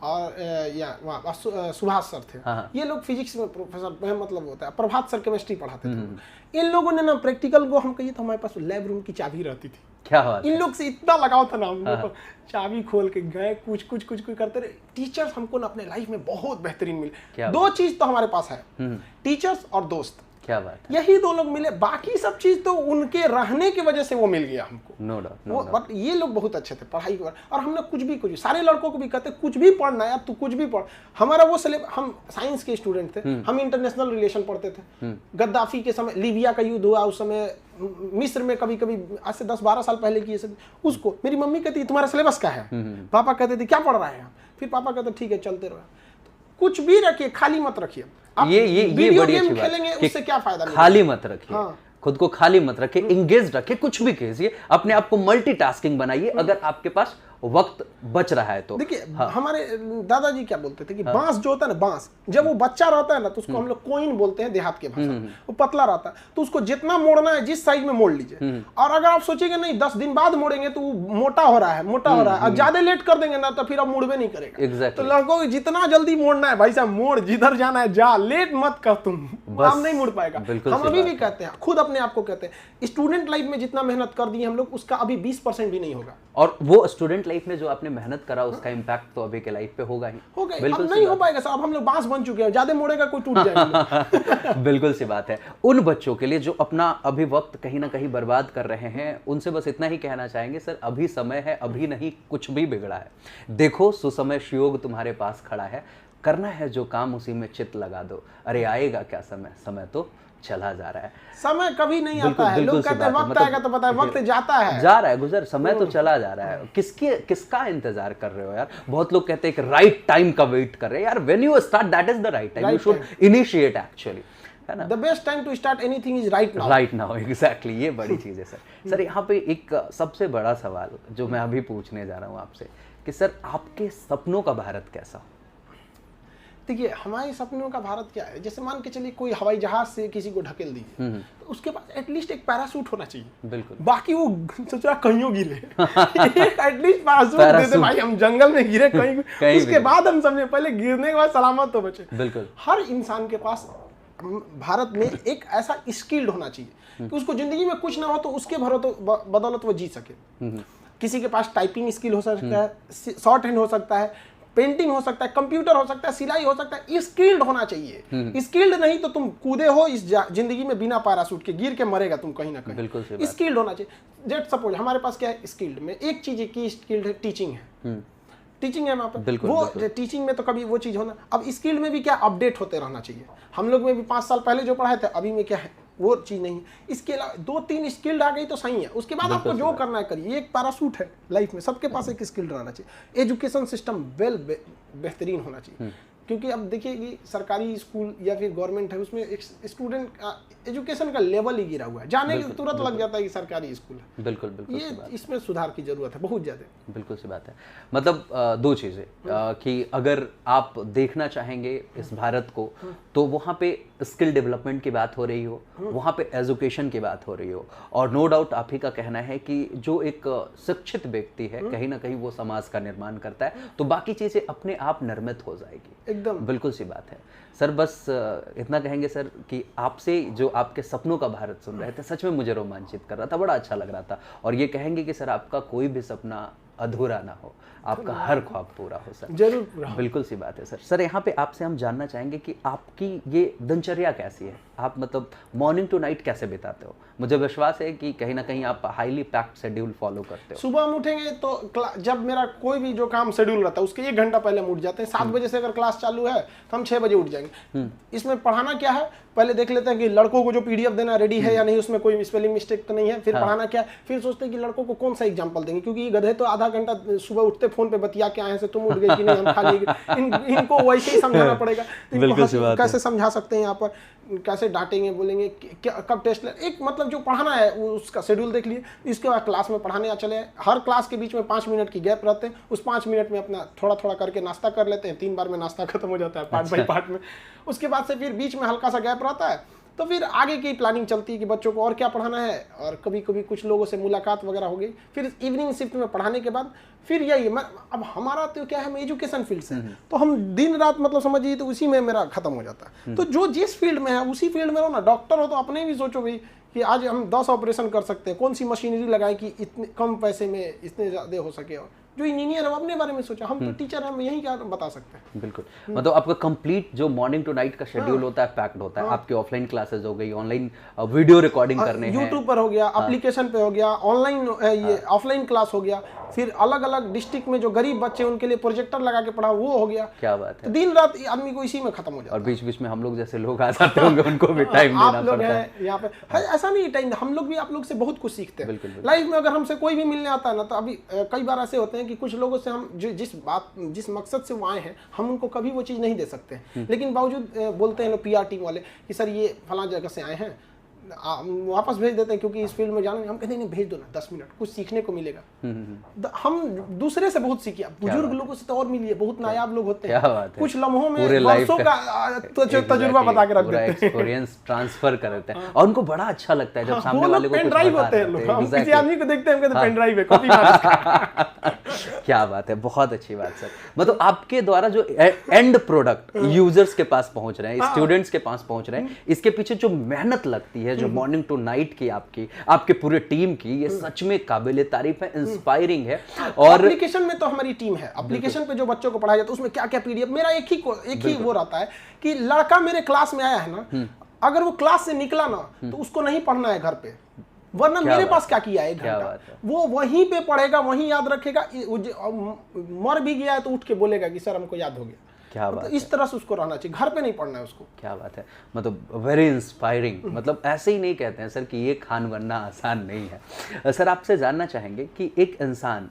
और सुभाष सर थे। ये लोग फिजिक्स में प्रोफेसर मतलब होता है, प्रभात सर केमिस्ट्री पढ़ाते थे। इन लोगों ने ना प्रैक्टिकल को, हम कहिए तो हमारे पास लैब रूम की चाबी रहती थी। क्या बात, इन लोग से इतना लगाव था ना हम लोग को, चाबी खोल के गए, कुछ करते रहे। टीचर्स हमको ना अपने लाइफ में बहुत बेहतरीन मिले। दो चीज तो हमारे पास है, टीचर्स और दोस्त। क्या बात है, यही दो लोग मिले, बाकी सब चीज तो उनके रहने की वजह से वो मिल गया हमको। No doubt. बट ये लोग बहुत अच्छे थे पढ़ाई के, और हमने कुछ सारे लड़कों को भी कहते कुछ भी पढ़ना है, तू कुछ भी पढ़। हमारा वो हम साइंस के स्टूडेंट थे, हम इंटरनेशनल रिलेशन पढ़ते थे। गद्दाफी के समय लीबिया का युद्ध हुआ, उस समय मिस्र में कभी आज से 10-12 साल पहले की सब, उसको मेरी मम्मी कहती तुम्हारा सिलेबस क्या है, पापा कहते थे क्या पढ़ रहा है, फिर पापा कहते ठीक है चलते रहो। कुछ भी रखिए, खाली मत रखिए। ये वीडियो बड़ी गेम अच्छी बात खेलेंगे उससे क्या फायदा, खाली मत रखिए। खुद को खाली मत रखिए, इंगेज रखिए, कुछ भी कीजिए, अपने आप को मल्टीटास्किंग बनाइए अगर आपके पास वक्त बच रहा है तो। देखिए हमारे दादाजी क्या बोलते थे कि बांस जो होता है ना, बांस जब वो बच्चा रहता है ना तो उसको हम लोग कोइन बोलते हैं देहात के भाषा में। वो पतला रहता है तो उसको जितना मोड़ना है जिस साइज में मोड़ लीजिए। और अगर आप सोचेंगे नहीं 10 दिन बाद मोड़ेंगे तो वो मोटा हो रहा है और ज्यादा लेट कर देंगे ना तो फिर आप मुड़बे नहीं करेगा। तो लड़कों को जितना जल्दी मोड़ना है भाई साहब मोड़, जिधर जाना है जा, लेट मत कर तुम, आप नहीं मुड़ पाएगा। हम अभी भी कहते हैं, खुद अपने आप को कहते हैं, स्टूडेंट लाइफ में जितना मेहनत कर दिए हम लोग उसका अभी 20% भी नहीं होगा। और वो स्टूडेंट लाइफ में जो आपने मेहनत करा उसका इम्पैक्ट तो अभी के लाइफ पे होगा ही। अब नहीं हो पाएगा साहब, हम लोग बांस बन चुके हैं, ज्यादा मोड़ेगा कोई टूट जाएगा। बिल्कुल सी बात है। उन बच्चों के लिए जो अपना अभी वक्त कहीं ना कहीं बर्बाद कर रहे हैं, उनसे बस इतना ही कहना चाहेंगे, सर अभी समय है, अभी नहीं कुछ भी बिगड़ा है। देखो सुसमय सुयोग तुम्हारे पास खड़ा है, करना है जो काम उसी में चित्त लगा दो। अरे आएगा क्या समय, समय तो चला जा रहा है। समय कभी नहीं आता है, लोग कहते हैं वक्त आएगा तो पता है, वक्त जाता है, जा रहा है, गुजर, समय तो चला जा रहा है। किसका इंतजार कर रहे हो यार? बहुत लोग कहते हैं कि राइट टाइम का वेट कर रहे हैं यार। When you start that is the right time, you should initiate actually, है ना? The best time to start anything is right now. Right now, exactly, ये बड़ी चीज है सर। सर यहाँ पे एक सबसे बड़ा सवाल जो मैं अभी पूछने जा रहा हूँ आपसे कि सर आपके सपनों का भारत कैसा? देखिए हमारे सपनों का भारत क्या है, जैसे मान के चलिए कोई हवाई जहाज से किसी को ढकेल दीजिए तो उसके पास एटलीस्ट एक पैराशूट होना चाहिए। बिल्कुल। बाकी वो सोच रहा कहीं गिरे एटलीस्ट पैराशूट दे दे भाई, हम जंगल में गिरे कहीं उसके बाद हम समझे, पहले गिरने के बाद सलामत तो बचे। बिल्कुल। हर इंसान के पास भारत में एक ऐसा स्किल्ड होना चाहिए कि उसको जिंदगी में कुछ ना हो तो उसके बदौलत वो जी सके। किसी के पास टाइपिंग स्किल हो सकता है, शॉर्ट हैंड हो सकता है, पेंटिंग हो सकता है, कंप्यूटर हो सकता है, सिलाई हो सकता है, स्किल्ड होना चाहिए। स्किल्ड नहीं तो तुम कूदे हो इस जिंदगी में बिना पैराशूट के, गिर के मरेगा तुम कहीं ना कहीं। बिल्कुल सही बात। स्किल्ड होना चाहिए। जेट सपोज हमारे पास क्या है स्किल्ड में, एक चीज की स्किल्ड है टीचिंग है, टीचिंग है वहाँ पर, वो टीचिंग में तो कभी वो चीज होना। अब स्किल्ड में भी क्या अपडेट होते रहना चाहिए। हम लोग में भी 5 साल पहले जो पढ़ाए थे अभी में क्या है वो चीज नहीं है। इसके अलावा 2-3 स्किल्ड आ गई तो सही है, उसके बाद आपको जो करना है करिए। एक पैराशूट है लाइफ में, सबके पास एक स्किल्ड रहना चाहिए। एजुकेशन सिस्टम बेहतरीन होना चाहिए। क्योंकि अब देखिए कि सरकारी स्कूल या फिर गवर्नमेंट है, उसमें एक स्टूडेंट का एजुकेशन का लेवल ही गिरा हुआ है, जाने के तुरंत लग जाता है कि सरकारी स्कूल है। बिल्कुल बिल्कुल ये इसमें सुधार की जरूरत है बहुत ज्यादा। बिल्कुल सी बात है। मतलब दो चीज़ें कि अगर आप देखना चाहेंगे इस भारत को, तो वहाँ पे स्किल डेवलपमेंट की बात हो रही हो, वहाँ पे एजुकेशन की बात हो रही हो, और नो डाउट आप ही का कहना है कि जो एक शिक्षित व्यक्ति है कहीं ना कहीं वो समाज का निर्माण करता है, तो बाकी चीज़ें अपने आप निर्मित हो जाएगी। एकदम बिल्कुल सी बात है सर। बस इतना कहेंगे सर कि आपसे जो आपके सपनों का भारत सुन रहे थे, सच में मुझे रोमांचित कर रहा था, बड़ा अच्छा लग रहा था। और ये कहेंगे कि सर आपका कोई भी सपना अधूरा ना हो, आपका हर ख्वाब पूरा हो सर। जरूर पूरा हो। बिल्कुल सी बात है सर। सर यहाँ पे आपसे हम जानना चाहेंगे कि आपकी ये दिनचर्या कैसी है, आप मतलब मॉर्निंग टू नाइट कैसे बिताते हो? मुझे विश्वास है कि कहीं ना कहीं आप हाईली पैक्ड शेड्यूल फॉलो करते हो। सुबह हम उठेंगे तो जब मेरा कोई भी जो काम शेड्यूल रहता है उसके 1 घंटा पहले हम उठ जाते हैं। 7 बजे से अगर क्लास चालू है तो हम 6 बजे उठ जाएंगे। इसमें पढ़ाना क्या है, पहले देख लेते हैं कि लड़कों को जो पीडीएफ देना रेडी है या नहीं, उसमें कोई स्पेलिंग मिस्टेक तो नहीं है। फिर पढ़ाना क्या है, फिर सोचते हैं कि लड़कों को कौन सा एग्जाम्पल देंगे, क्योंकि ये गधे तो आधा घंटा सुबह उठते फोन पे बतिया के आए हैं, से तुम उठ गए कि नहीं, हम खा लिए। इनको वैसे ही समझाना पड़ेगा। तो इनको कैसे समझा सकते हैं, यहाँ पर कैसे डांटेंगे, बोलेंगे कब टेस्ट ले, एक मतलब जो पढ़ाना है उसका शेड्यूल देख लिए। इसके बाद क्लास में पढ़ाने आ चले, हर क्लास के बीच में 5 मिनट की गैप रहते हैं। उस 5 मिनट में अपना थोड़ा थोड़ा करके नाश्ता कर लेते हैं। 3 बार में नाश्ता खत्म हो जाता है, पार्ट बाई पार्ट में। उसके बाद से फिर बीच में हल्का सा गैप रहता है, तो फिर आगे की प्लानिंग चलती है कि बच्चों को और क्या पढ़ाना है, और कभी कभी कुछ लोगों से मुलाकात वगैरह हो गई। फिर इवनिंग शिफ्ट में पढ़ाने के बाद फिर यही अब हमारा तो क्या है, हम एजुकेशन फील्ड से, तो हम दिन रात मतलब समझिए तो उसी में मेरा खत्म हो जाता है। तो जो जिस फील्ड में है उसी फील्ड में रहो ना। डॉक्टर हो तो अपने भी सोचो भाई कि आज हम 10 ऑपरेशन कर सकते हैं, कौन सी मशीनरी लगाएं कि इतने कम पैसे में इतने ज़्यादा हो सके। और जो इंजीनियर है अपने बारे में सोचा, हम तो टीचर हैं, हम यही क्या बता सकते हैं। बिल्कुल। मतलब आपका कंप्लीट जो मॉर्निंग टू नाइट का शेड्यूल होता है पैक्ड होता है। आपकी ऑफलाइन क्लासेस हो गई, ऑनलाइन वीडियो रिकॉर्डिंग करने हैं, यूट्यूब पर हो गया, एप्लीकेशन पे हो गया, ऑनलाइन ये ऑफलाइन क्लास हो गया, फिर अलग अलग डिस्ट्रिक्ट में जो गरीब बच्चे उनके लिए प्रोजेक्टर लगा के पढ़ा वो हो गया। क्या बात है। तो दिन रात आदमी को इसी में खत्म हो जाता है। और बीच बीच में हम लोग जैसे लोग आ जाते होंगे, उनको भी टाइम देना पड़ता है। यहाँ पे ऐसा नहीं टाइम, हम लोग भी आप लोग से बहुत कुछ सीखते हैं लाइफ में। अगर हमसे कोई भी मिलने आता है ना, तो अभी कई बार ऐसे होते हैं कि कुछ लोगों से हम जो जिस मकसद से वो आए हैं, हम उनको कभी वो चीज़ नहीं दे सकते, लेकिन बावजूद बोलते हैं लोग PR टीम वाले कि सर ये फलां जगह से आए हैं, वापस भेज देते हैं क्योंकि इस फील्ड में जाना। हम कहते हैं नहीं, भेज दो ना, 10 मिनट कुछ सीखने को मिलेगा। हम दूसरे से बहुत सीखे, बुजुर्ग लोगों से तो और मिलिए, बहुत नायाब लोग होते हैं, कुछ लम्हों में वर्षों का तजुर्बा बता के रख देते हैं, एक्सपीरियंस ट्रांसफर करते हैं, और उनको बड़ा अच्छा लगता है जब सामने वाले को पेन ड्राइव होते हैं लोग। हम किसी आदमी को देखते हैं, हम कहते हैं पेन ड्राइव है, कॉपी मार। क्या बात है, बहुत अच्छी बात सर। मतलब आपके द्वारा जो एंड प्रोडक्ट यूजर्स के पास पहुंच रहे हैं, स्टूडेंट्स के पास पहुंच रहे हैं, इसके पीछे जो मेहनत लगती है, जो मॉर्निंग टू नाइट की आपके पूरे टीम की, ये सच में काबिले तारीफ है, इंस्पायरिंग है। और एप्लीकेशन में तो हमारी टीम है, एप्लीकेशन पे जो बच्चों को पढ़ाया जाता है उसमें क्या क्या PDF, मेरा एक ही वो रहता है कि लड़का मेरे क्लास में आया है ना, अगर वो क्लास से निकला ना तो उसको नहीं पढ़ना है घर पे, वरना मेरे पास क्या किया है 1 घंटा, वो वहीं पे पढ़ेगा, वहीं याद रखेगा। मर भी गया है तो उठ के बोलेगा कि सर हमको याद हो गया। क्या बात, इस तरह से उसको रहना चाहिए, घर पे नहीं पढ़ना है उसको। क्या बात है, मतलब वेरी इंस्पायरिंग। मतलब ऐसे ही नहीं कहते हैं सर कि ये खान बनना आसान नहीं है। सर आपसे जानना चाहेंगे कि एक इंसान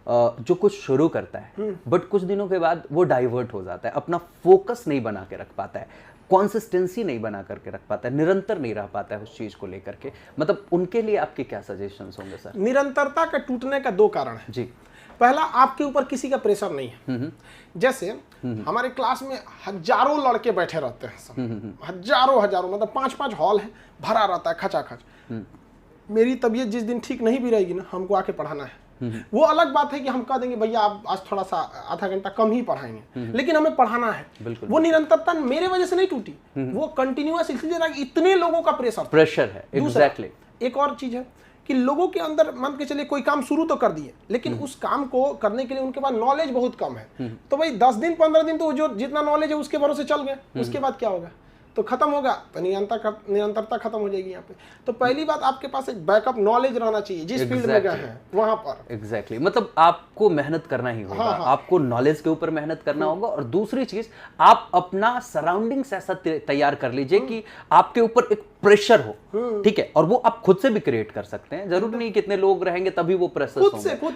जो कुछ शुरू करता है बट कुछ दिनों के बाद वो डाइवर्ट हो जाता है, अपना फोकस नहीं बना के रख पाता है, कंसिस्टेंसी नहीं बना करके रख पाता है, निरंतर नहीं रह पाता है उस चीज को लेकर के, मतलब उनके लिए आपके क्या सजेशंस होंगे सर? निरंतरता का टूटने का 2 कारण है जी। पहला, आपके ऊपर किसी का प्रेशर नहीं है। जैसे हमारे क्लास में हजारों लड़के बैठे रहते हैं सब, हजारों मतलब 5-5 हॉल है, भरा रहता है खचाखच। मेरी तबीयत जिस दिन ठीक नहीं भी रहेगी ना, हमको आके पढ़ाना है। वो अलग बात है कि हम कह देंगे भैया आप आज थोड़ा सा आधा घंटा कम ही पढ़ाएंगे, लेकिन हमें पढ़ाना है। वो निरंतरता मेरे वजह से नहीं टूटी, वो कंटिन्यूअस इसलिए रहा कि इतने लोगों का प्रेशर है। एग्जैक्टली। एक और चीज है कि लोगों के अंदर मान के चलिए कोई काम शुरू तो कर दिए, लेकिन उस काम को करने के लिए उनके पास नॉलेज बहुत कम है। तो भाई 10 दिन 15 दिन तो जो जितना नॉलेज है उसके भरोसे चल गए, उसके बाद क्या होगा? तो खत्म होगा तो निरंतरता खत्म हो जाएगी यहाँ पे। तो पहली बात आपके पास एक बैकअप नॉलेज रहना चाहिए जिस फील्ड में गए हैं वहां पर। एग्जैक्टली मतलब आपको मेहनत करना ही होगा। हाँ। आपको नॉलेज के ऊपर मेहनत करना होगा, और दूसरी चीज आप अपना सराउंडिंग्स ऐसा तैयार कर लीजिए कि आपके ऊपर एक प्रेशर हो, ठीक है, और वो आप खुद से भी क्रिएट कर सकते हैं। जरूरी नहीं कितने लोग रहेंगे तभी वो प्रेशर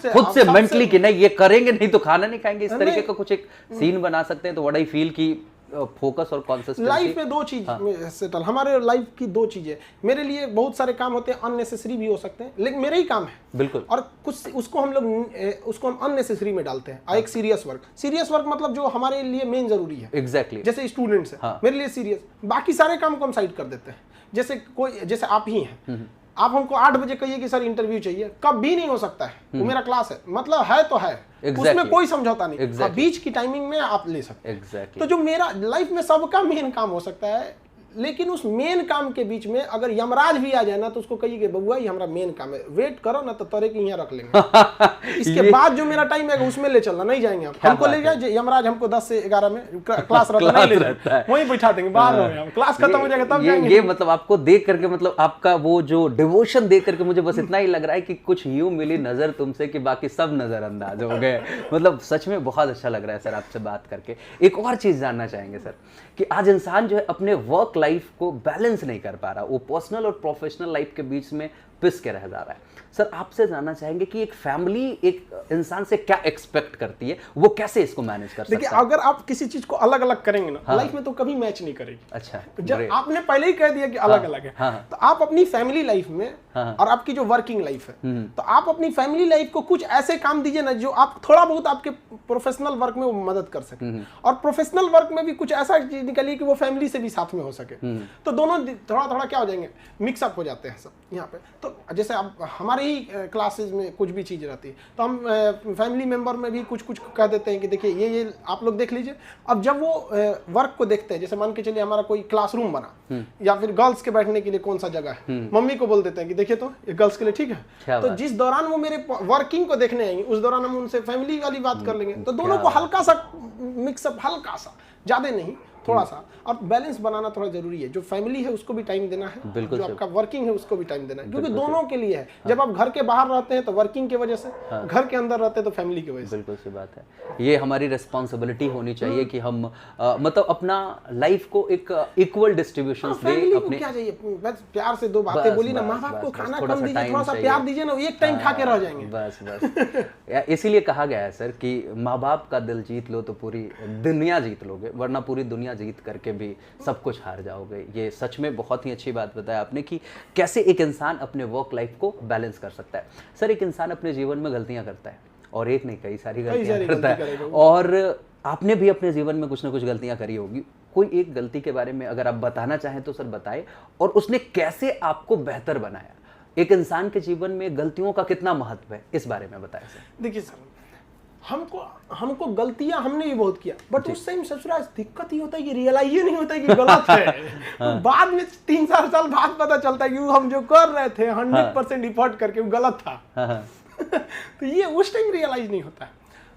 खुद से मेंटली कि नहीं ये करेंगे नहीं तो खाना नहीं खाएंगे, इस तरीके का कुछ एक सीन बना सकते हैं। तो व्हाट आई फील की फोकस और कॉन्सिस्टेंसी लाइफ में दो चीज सेटल, हमारे लाइफ की दो चीजें। मेरे लिए बहुत सारे काम होते हैं अननेसेसरी भी हो सकते हैं, लेकिन मेरे ही काम है बिल्कुल, और कुछ उसको हम अननेसेसरी में डालते हैं। एक सीरियस वर्क मतलब जो हमारे लिए मेन जरूरी है। एग्जैक्टली जैसे स्टूडेंट्स है मेरे लिए सीरियस, बाकी सारे काम को हम साइड कर देते हैं। जैसे आप ही हैं, आप हमको 8 बजे कहिए कि सर इंटरव्यू चाहिए, कभी नहीं हो सकता है, वो मेरा क्लास है, मतलब है तो है, उसमें कोई समझौता नहीं। बीच की टाइमिंग में आप ले सकते हैं। तो जो मेरा लाइफ में सबका मेन काम हो सकता है, लेकिन उस मेन काम के बीच में अगर यमराज भी आ जाए ना तो उसको कहिए कि बबुआ ये हमारा मेन काम है, वेट करो ना तो तोरे के यहाँ रख लेंगे। इसके बाद जो मेरा टाइम है उसमें ले चलना, नहीं जाएंगे हमको ले जाए यमराज, हमको 10 से 11 में क्लास रहता है वहीं बैठा देंगे, बाहर हो क्लास खत्म हो जाएगा तब जाएंगे। ये मतलब आपको देख करके, मतलब आपका वो जो डिवोशन देख करके मुझे बस इतना ही लग रहा है कि कुछ यूं मिली नजर तुमसे कि बाकी सब नजरअंदाज हो गए। मतलब सच में बहुत अच्छा लग रहा है सर आपसे बात करके। एक और चीज जानना चाहेंगे सर कि आज इंसान जो है अपने वर्क लाइफ को बैलेंस नहीं कर पा रहा, वो पर्सनल और प्रोफेशनल लाइफ के बीच में पिस के रह जा रहा है। सर आपसे जानना चाहेंगे कि एक फैमिली एक इंसान से क्या एक्सपेक्ट करती है, वो कैसे इसको मैनेज कर सकता है? देखिए अगर आप किसी चीज को अलग अलग करेंगे ना लाइफ में तो कभी मैच नहीं करेगी। अच्छा, जब आपने पहले ही कह दिया कि अलग अलग है, तो आप अपनी फैमिली लाइफ में और आपकी जो वर्किंग लाइफ है, तो आप अपनी फैमिली लाइफ को कुछ ऐसे काम दीजिए ना जो आप थोड़ा बहुत आपके प्रोफेशनल वर्क में वो मदद कर सके, और प्रोफेशनल वर्क में भी कुछ ऐसा चीज निकालिए कि वो फैमिली से भी साथ में हो सके। तो दोनों थोड़ा थोड़ा क्या हो जाएंगे, मिक्सअप हो जाते हैं सब यहाँ पे। तो जैसे अब हमारे ही क्लासेस में कुछ भी चीज रहती है तो हम फैमिली मेंबर में भी कुछ कुछ कह देते हैं कि देखिए ये आप लोग देख लीजिए। अब जब वो वर्क को देखते हैं, जैसे मान के चलिए हमारा कोई क्लासरूम बना या फिर गर्ल्स के बैठने के लिए कौन सा जगह है, मम्मी को बोल देते हैं कि देखिए तो ये गर्ल्स के लिए ठीक है। तो जिस दौरान वो मेरे वर्किंग को देखने आएंगे उस दौरान हम उनसे फैमिली वाली बात कर लेंगे। तो दोनों को हल्का सा मिक्सअप, हल्का सा, ज्यादा नहीं, थोड़ा सा, और बैलेंस बनाना थोड़ा जरूरी है। जो फैमिली है उसको भी टाइम देना है, जो आपका वर्किंग है उसको भी टाइम देना है, क्योंकि दोनों के लिए है। जब आप घर के बाहर रहते हैं तो वर्किंग की वजह से, घर के अंदर रहते हैं तो फैमिली की वजह से। बिल्कुल सी बात है। ये हमारी रिस्पॉन्सिबिलिटी होनी चाहिए कि हम मतलब अपना लाइफ को एक इक्वल डिस्ट्रीब्यूशन दें। अपने क्या चाहिए, बस प्यार से दो बातें बोली ना, माँ बाप को खाना कम दीजिए, थोड़ा सा प्यार दीजिए ना, एक टाइम खा के रह जाएंगे। बस इसीलिए कहा गया है सर कि माँ बाप का दिल जीत लो तो पूरी दुनिया जीत लोगे, वरना पूरी दुनिया जीत करके भी सब कुछ हार जाओगे। ये सच में बहुत ही अच्छी बात बताया आपने कि कैसे एक इंसान अपने वर्क लाइफ को बैलेंस कर सकता है। सर एक इंसान अपने जीवन में गलतियां करता है, और एक नहीं कई सारी गलतियां करता है, और आपने भी अपने जीवन में कुछ ना कुछ गलतियां करी होगी। कोई एक गलती के बारे में अगर आप बताना चाहें तो सर बताएं, और उसने कैसे आपको बेहतर बनाया। एक इंसान के जीवन में गलतियों का कितना महत्व है, इस बारे में बताएं सर। देखिए सर, हमको गलतियां हमने भी बहुत किया, बट उस टाइम ससुराल दिक्कत ही होता है कि रियलाइज ही नहीं होता है कि गलत है। बाद में 3-4 साल बाद पता चलता है कि हम जो कर रहे थे 100% इफर्ट करके वो गलत था। तो ये उस टाइम रियलाइज नहीं होता है।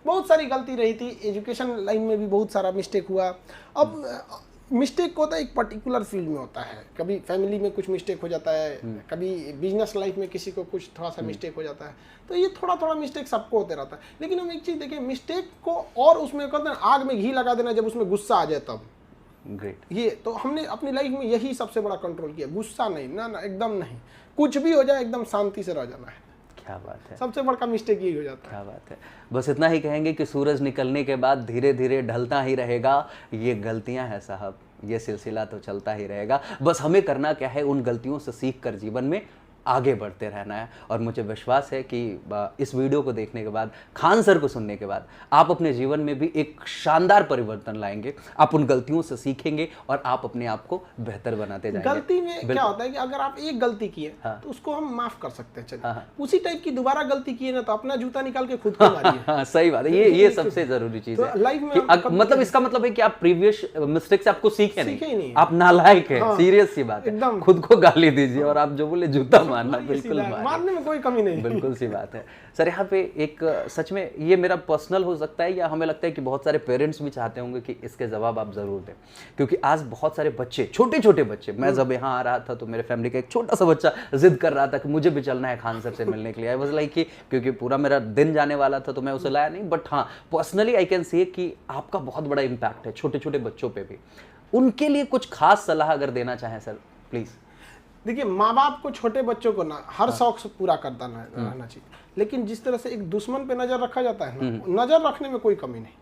बहुत सारी गलती रही थी, एजुकेशन लाइन में भी बहुत सारा मिस्टेक हुआ। अब मिस्टेक होता है एक पर्टिकुलर फील्ड में होता है, कभी फैमिली में कुछ मिस्टेक हो जाता है, कभी बिजनेस लाइफ में किसी को कुछ थोड़ा सा मिस्टेक हो जाता है। तो ये थोड़ा थोड़ा मिस्टेक सबको होते रहता है। लेकिन हम एक चीज़ देखें, मिस्टेक को और उसमें कहते हैं आग में घी लगा देना, जब उसमें गुस्सा आ जाए तब। ग्रेट। ये तो हमने अपनी लाइफ में यही सबसे बड़ा कंट्रोल किया, गुस्सा नहीं, ना एकदम नहीं, कुछ भी हो जाए एकदम शांति से रह जाना है। क्या बात है, सबसे बड़ा मिस्टेक यही हो जाता है। क्या बात है। बस इतना ही कहेंगे कि सूरज निकलने के बाद धीरे धीरे ढलता ही रहेगा। ये गलतियां हैं साहब, ये सिलसिला तो चलता ही रहेगा। बस हमें करना क्या है, उन गलतियों से सीख कर जीवन में आगे बढ़ते रहना है। और मुझे विश्वास है कि इस वीडियो को देखने के बाद, खान सर को सुनने के बाद, आप अपने जीवन में भी एक शानदार परिवर्तन लाएंगे। आप उन गलतियों से सीखेंगे और आप अपने आप को बेहतर बनाते जाएंगे। गलती में क्या होता है कि अगर आप एक गलती किए तो उसको हम माफ कर सकते हैं, चलिए उसी टाइप की दोबारा गलती किए ना तो अपना जूता निकाल के खुद को मारिए। सही बात है, ये सबसे जरूरी चीज है लाइफ में। मतलब इसका मतलब है कि आप प्रीवियस मिस्टेक से आपको सीखे नहीं, आप नालायक है। सीरियस सी बात है, खुद को गाली दीजिए और आप जो बोले जूता मारना, बिल्कुल मारना, मारने में कोई कमी नहीं। बिल्कुल सी बात है सर। यहाँ पे एक सच में ये मेरा पर्सनल हो सकता है, या हमें लगता है कि बहुत सारे पेरेंट्स भी चाहते होंगे कि इसके जवाब आप जरूर दें, क्योंकि आज बहुत सारे बच्चे, छोटे छोटे बच्चे, मैं जब यहाँ आ रहा था तो मेरे फैमिली का एक छोटा सा बच्चा जिद कर रहा था कि मुझे भी चलना है खान सर से मिलने के लिए। आई वाज लाइक कि क्योंकि पूरा मेरा दिन जाने वाला था तो मैं उसे लाया नहीं, बट हाँ पर्सनली आई कैन से कि आपका बहुत बड़ा इम्पैक्ट है छोटे छोटे बच्चों पे भी। उनके लिए कुछ खास सलाह अगर देना चाहें सर प्लीज। देखिए, माँ बाप को छोटे बच्चों को ना हर शौक से पूरा करता रहना चाहिए, लेकिन जिस तरह से एक दुश्मन पे नजर रखा जाता है ना, नजर रखने में कोई कमी नहीं।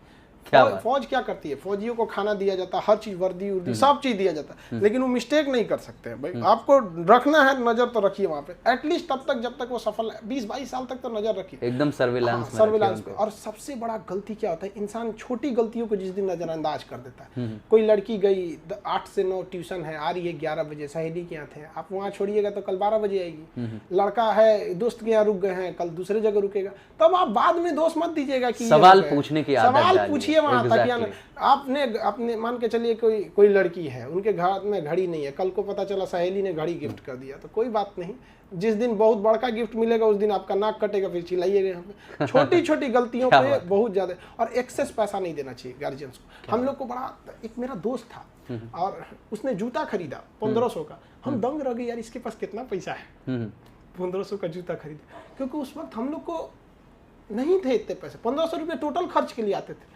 फौज क्या करती है, फौजियों को खाना दिया जाता है, हर चीज, वर्दी उर्दी सब चीज दिया जाता है, लेकिन वो मिस्टेक नहीं कर सकते हैं भाई। आपको रखना है नजर तो रखिए वहां पे, एटलीस्ट तब तक जब तक वो सफल है, 20-22 साल तक तो नजर रखिए, एकदम सर्विलांस में, सर्विलांस पे। और सबसे बड़ा गलती क्या होता है, इंसान छोटी गलतियों को जिस दिन नजरअंदाज कर देता है। कोई लड़की गई 8 से 9 ट्यूशन है, आ रही है 11 बजे, सहेली के यहाँ थे, आप वहाँ छोड़िएगा तो कल 12 बजे आएगी। लड़का है दोस्त के यहाँ रुक गए हैं, कल दूसरे जगह रुकेगा, तब आप बाद में दोष मत दीजिएगा कि सवाल पूछने की आदत सवाल पूछिए वहां तक। आपने अपने मान के चलिए कोई लड़की है, उनके घर में घड़ी नहीं है, कल को पता चला सहेली ने घड़ी गिफ्ट कर दिया, तो कोई बात नहीं, जिस दिन बहुत बड़का गिफ्ट मिलेगा उस दिन आपका नाक कटेगा, फिर चिल्लाइएगा यहाँ पे। छोटी छोटी गलतियों पे बहुत ज्यादा, और एक्सेस पैसा नहीं देना चाहिए गार्जियंस को। हम लोग को बड़ा, एक मेरा दोस्त था और उसने जूता खरीदा 1500 का, हम दंग रह गए यार इसके पास कितना पैसा है, 1500 का जूता खरीदा, क्योंकि उस वक्त हम लोग को नहीं थे इतने पैसे, 1500 रुपये टोटल खर्च के लिए आते थे।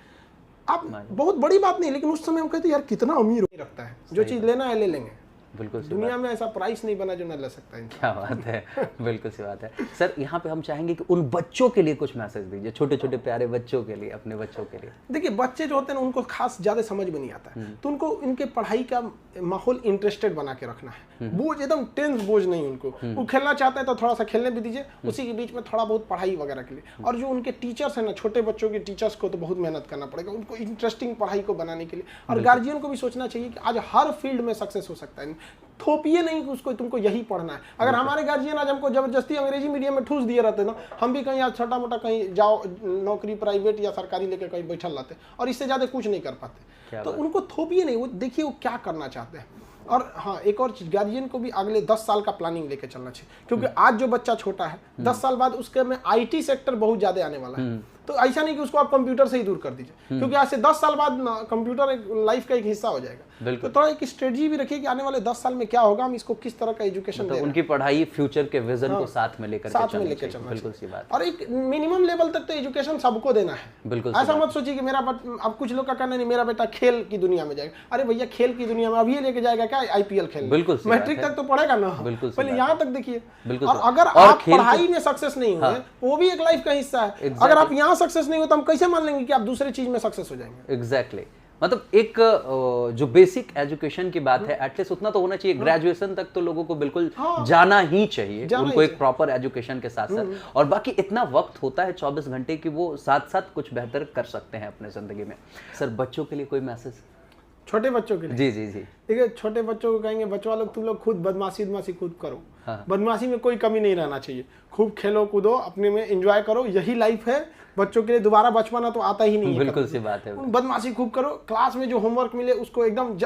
अब बहुत बड़ी बात नहीं, लेकिन उस समय हम कहते यार कितना अमीर रखता है, जो चीज लेना है ले लेंगे। बिल्कुल दुनिया में ऐसा प्राइस नहीं बना जो ना ले सकता है। क्या बात है, बिल्कुल सी बात है सर। यहाँ पे हम चाहेंगे कि उन बच्चों के लिए कुछ मैसेज दीजिए, छोटे छोटे प्यारे बच्चों के लिए, अपने बच्चों के लिए। देखिए, बच्चे जो होते हैं ना उनको खास ज्यादा समझ में नहीं आता है, तो उनको इनके पढ़ाई का माहौल इंटरेस्टेड बना के रखना है, बोझ एकदम टेंस बोझ नहीं उनको। वो खेलना चाहते हैं तो थोड़ा सा खेलने भी दीजिए, उसी के बीच में थोड़ा बहुत पढ़ाई वगैरह के लिए। और जो उनके टीचर्स है ना, छोटे बच्चों के टीचर्स को तो बहुत मेहनत करना पड़ेगा उनको इंटरेस्टिंग पढ़ाई को बनाने के लिए। और गार्जियन को भी सोचना चाहिए कि आज हर फील्ड में सक्सेस हो सकता है, थोपिए नहीं कि उसको तुमको यही पढ़ना है। अगर हमारे गार्जियन आज हमको जबरदस्ती अंग्रेजी मीडियम में ठूस दिए रहते ना, हम भी कहीं आज छोटा मोटा कहीं जाओ नौकरी प्राइवेट या सरकारी लेकर कहीं बैठल रहते, और इससे ज्यादा कुछ नहीं कर पाते। तो उनको थोपिए नहीं, वो देखिए वो क्या करना चाहते हैं। और हाँ, एक और चीज, गार्जियन को भी अगले 10 साल का प्लानिंग लेके चलना चाहिए, क्योंकि आज जो बच्चा छोटा है 10 साल बाद उसके में IT सेक्टर बहुत ज्यादा आने वाला है। तो ऐसा नहीं कि उसको आप कंप्यूटर से ही दूर कर दीजिए, क्योंकि आज से 10 साल बाद ना कंप्यूटर एक लाइफ का एक हिस्सा हो जाएगा। तो थोड़ा एक स्ट्रेटजी भी रखिए कि आने वाले 10 साल में क्या होगा, हम इसको किस तरह का एजुकेशन दे रहे हैं। उनकी पढ़ाई फ्यूचर के विजन को साथ में लेकर चलना। बिल्कुल सी बात। और एक मिनिमम लेवल तक तो एजुकेशन सबको देना है। बिल्कुल ऐसा मत सोचिए कि मेरा अब कुछ लोग का कहना नहीं मेरा बेटा खेल की दुनिया में जाएगा। अरे भैया, खेल की दुनिया में अभी लेके जाएगा क्या IPL खेल? बिल्कुल, मैट्रिक तक तो पढ़ेगा ना, बिल्कुल पहले यहाँ तक देखिए। बिल्कुल। और अगर आप पढ़ाई में सक्सेस नहीं हुए, वो भी एक लाइफ का हिस्सा है। अगर आप यहाँ सक्सेस नहीं हो तो हम कैसे मान लेंगे कि आप दूसरे चीज में सक्सेस हो जाएंगे? एग्जैक्टली। मतलब एक जो बेसिक एजुकेशन की बात है, एटलीस्ट उतना तो होना चाहिए। ग्रेजुएशन तक तो लोगों को बिल्कुल जाना ही चाहिए, उनको एक प्रॉपर एजुकेशन के साथ साथ। और बाकी इतना वक्त होता है 24 घंटे की, वो साथ साथ कुछ बेहतर कर सकते हैं अपने जिंदगी में। सर, बच्चों के लिए कोई मैसेज? छोटे बच्चों के लिए? जी जी जी। देखिए, छोटे बच्चों को कहेंगे, बच्चों लोग तुम लोग खुद बदमाशी खुद करो। बदमाशी में कोई कमी नहीं रहना चाहिए। खूब खेलो कूदो, अपने में एंजॉय करो, यही लाइफ है। बच्चों के लिए दोबारा बचपना तो आता ही नहीं है। बिल्कुल सी बात है। बदमाशी खूब करो, क्लास में जो होमवर्क मिले उसको एकदम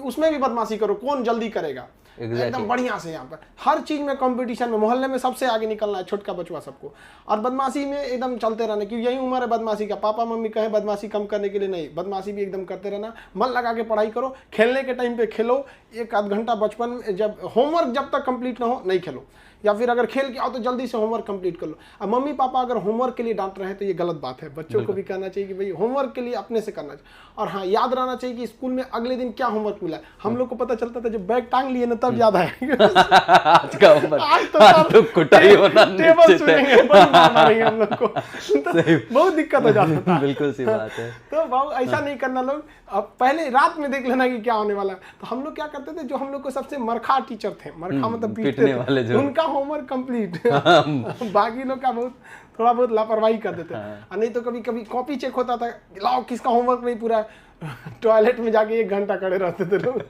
उसमें भी बदमाशी करो, कौन जल्दी करेगा। एकदम बढ़िया से यहाँ पर हर चीज में कंपटीशन में, मोहल्ले में सबसे आगे निकलना है, छोटका बचवा सबको। और बदमाशी में एकदम चलते रहना, क्योंकि यही उम्र है बदमाशी का। पापा मम्मी कहे बदमाशी कम करने के लिए नहीं, बदमाशी भी एकदम करते रहना। मन लगा के पढ़ाई करो, खेलने के टाइम पे खेलो, 1-8 घंटा बचपन में, जब होमवर्क जब तक कंप्लीट ना हो नहीं खेलो, या फिर अगर खेल के आओ तो जल्दी से होमवर्क कंप्लीट कर लो। अब मम्मी पापा अगर होमवर्क के लिए डांट रहे हैं तो ये गलत बात है। बच्चों को भी कहना चाहिए कि भाई होमवर्क के लिए अपने से करना चाहिए। और हाँ, याद रहना चाहिए कि स्कूल में अगले दिन क्या होमवर्क मिला है। हम लोग को पता चलता था जब बैग टांग लिए ना, तब याद आया। आज तो कुटाई होना निश्चित है। हम लोग को बहुत दिक्कत हो जाता था। बिल्कुल सी बात है। तो भाव ऐसा नहीं करना लोग, अब पहले रात में देख लेना कि क्या होने वाला है। तो हम लोग क्या करते थे, जो हम लोग को सबसे मरखा टीचर थे, मरखा मतलब पीटने वाले, उनका होमवर्क कंप्लीट, बाकी लोग का थोड़ा बहुत लापरवाही कर देते। नहीं तो कभी कभी कॉपी चेक होता था, लाओ किसका होमवर्क नहीं पूरा, टॉयलेट में जाके 1 घंटा खड़े रहते थे लोग।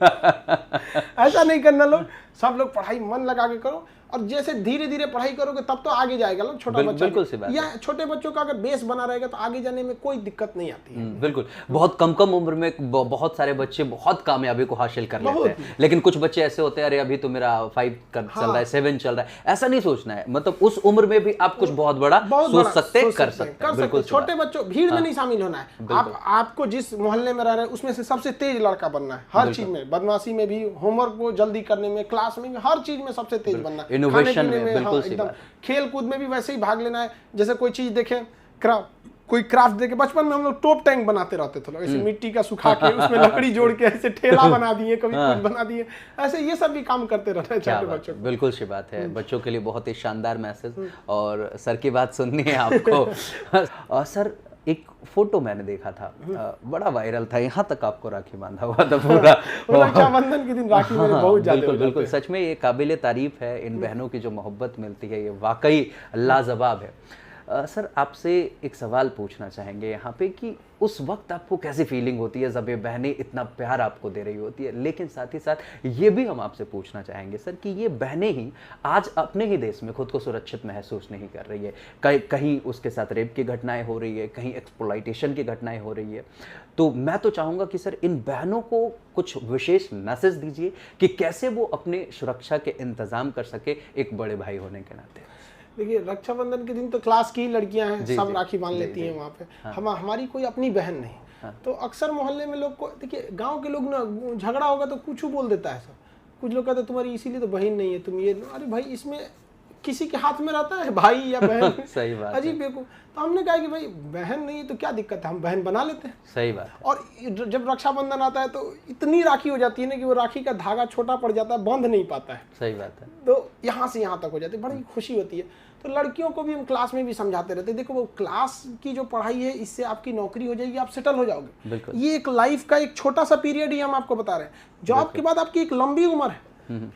ऐसा नहीं करना लोग, सब लोग पढ़ाई मन लगा के करो। और जैसे धीरे धीरे पढ़ाई करोगे तब तो आगे जाएगा ना छोटा बच्चा। बिल्कुल सी बात या छोटे बच्चों का अगर बेस बना रहेगा तो आगे जाने में कोई दिक्कत नहीं आती है। बिल्कुल, बहुत कम उम्र में बहुत सारे बच्चे बहुत कामयाबी को हासिल कर लेते हैं, लेकिन कुछ बच्चे ऐसे होते हैं, अरे अभी तो मेरा 5 चल रहा है, 7 चल रहा है, ऐसा नहीं सोचना है। मतलब उस उम्र में भी आप कुछ बहुत बड़ा सोच सकते हैं, कर सकते हैं। बिल्कुल, छोटे बच्चों भीड़ में नहीं शामिल होना है। आपको जिस मोहल्ले में रह रहे हैं उसमें से सबसे तेज लड़का बनना है, हर चीज में, बदमाशी में भी, होमवर्क को जल्दी करने में, क्लास में, हर चीज में सबसे तेज बनना है, इनोवेशन में, बिल्कुल एकदम। खेल कूद में भी वैसे ही भाग लेना है। जैसे कोई चीज देखे, कोई क्राफ्ट देखे, बचपन में हम लोग टॉप टैंक बनाते रहते थे, ऐसे मिट्टी का सुखा के उसमें लकड़ी जोड़ के ऐसे ठेला बना दिए, कभी कुछ बना दिए, ऐसे ये सब भी काम करते रहते हैं छोटे बच्चों को। बिल्कुल सी बात है, बच्चों के लिए बहुत ही शानदार मैसेज। और सर की बात सुननी है आपको। और सर एक फोटो मैंने देखा था, बड़ा वायरल था, यहाँ तक आपको राखी बांधा हुआ था पूरा। रक्षाबंधन के दिन राखी मेरे बहुत ज्यादा बिल्कुल, सच में ये काबिले तारीफ है। इन बहनों की जो मोहब्बत मिलती है ये वाकई लाजवाब है। सर आपसे एक सवाल पूछना चाहेंगे यहाँ पे कि उस वक्त आपको कैसी फीलिंग होती है जब ये बहनें इतना प्यार आपको दे रही होती है, लेकिन साथ ही साथ ये भी हम आपसे पूछना चाहेंगे सर कि ये बहनें ही आज अपने ही देश में खुद को सुरक्षित महसूस नहीं कर रही है, कहीं उसके साथ रेप की घटनाएं हो रही है, कहीं एक्सप्लॉइटेशन की घटनाएं हो रही है। तो मैं तो चाहूँगा कि सर इन बहनों को कुछ विशेष मैसेज दीजिए कि कैसे वो अपने सुरक्षा के इंतजाम कर सके एक बड़े भाई होने के नाते। देखिए, रक्षाबंधन के दिन तो क्लास की लड़कियां हैं, सब राखी बांध लेती हैं वहाँ पे। हमारी कोई अपनी बहन नहीं। तो अक्सर मोहल्ले में लोग को, देखिए गांव के लोग ना, झगड़ा होगा तो कुछ बोल देता है सब। कुछ लोग कहते हैं तुम्हारी इसीलिए तो बहन नहीं है, तुम ये, अरे भाई इसमें किसी के हाथ में रहता है भाई या बहन। सही बात, अजीब बेवकूफ। तो हमने कहा कि भाई बहन नहीं है तो क्या दिक्कत है, हम बहन बना लेते हैं। सही बात। और जब रक्षाबंधन आता है तो इतनी राखी हो जाती है ना कि वो राखी का धागा छोटा पड़ जाता है, बांध नहीं पाता है। सही बात है। तो यहाँ से यहाँ तक हो जाती है, बड़ी खुशी होती है। तो लड़कियों को भी हम क्लास में भी समझाते रहते हैं, देखो वो क्लास की जो पढ़ाई है इससे आपकी नौकरी हो जाएगी, आप सेटल हो जाओगे। ये एक लाइफ का एक छोटा सा पीरियड ही हम आपको बता रहे हैं। जॉब के बाद आपकी एक लंबी उम्र है,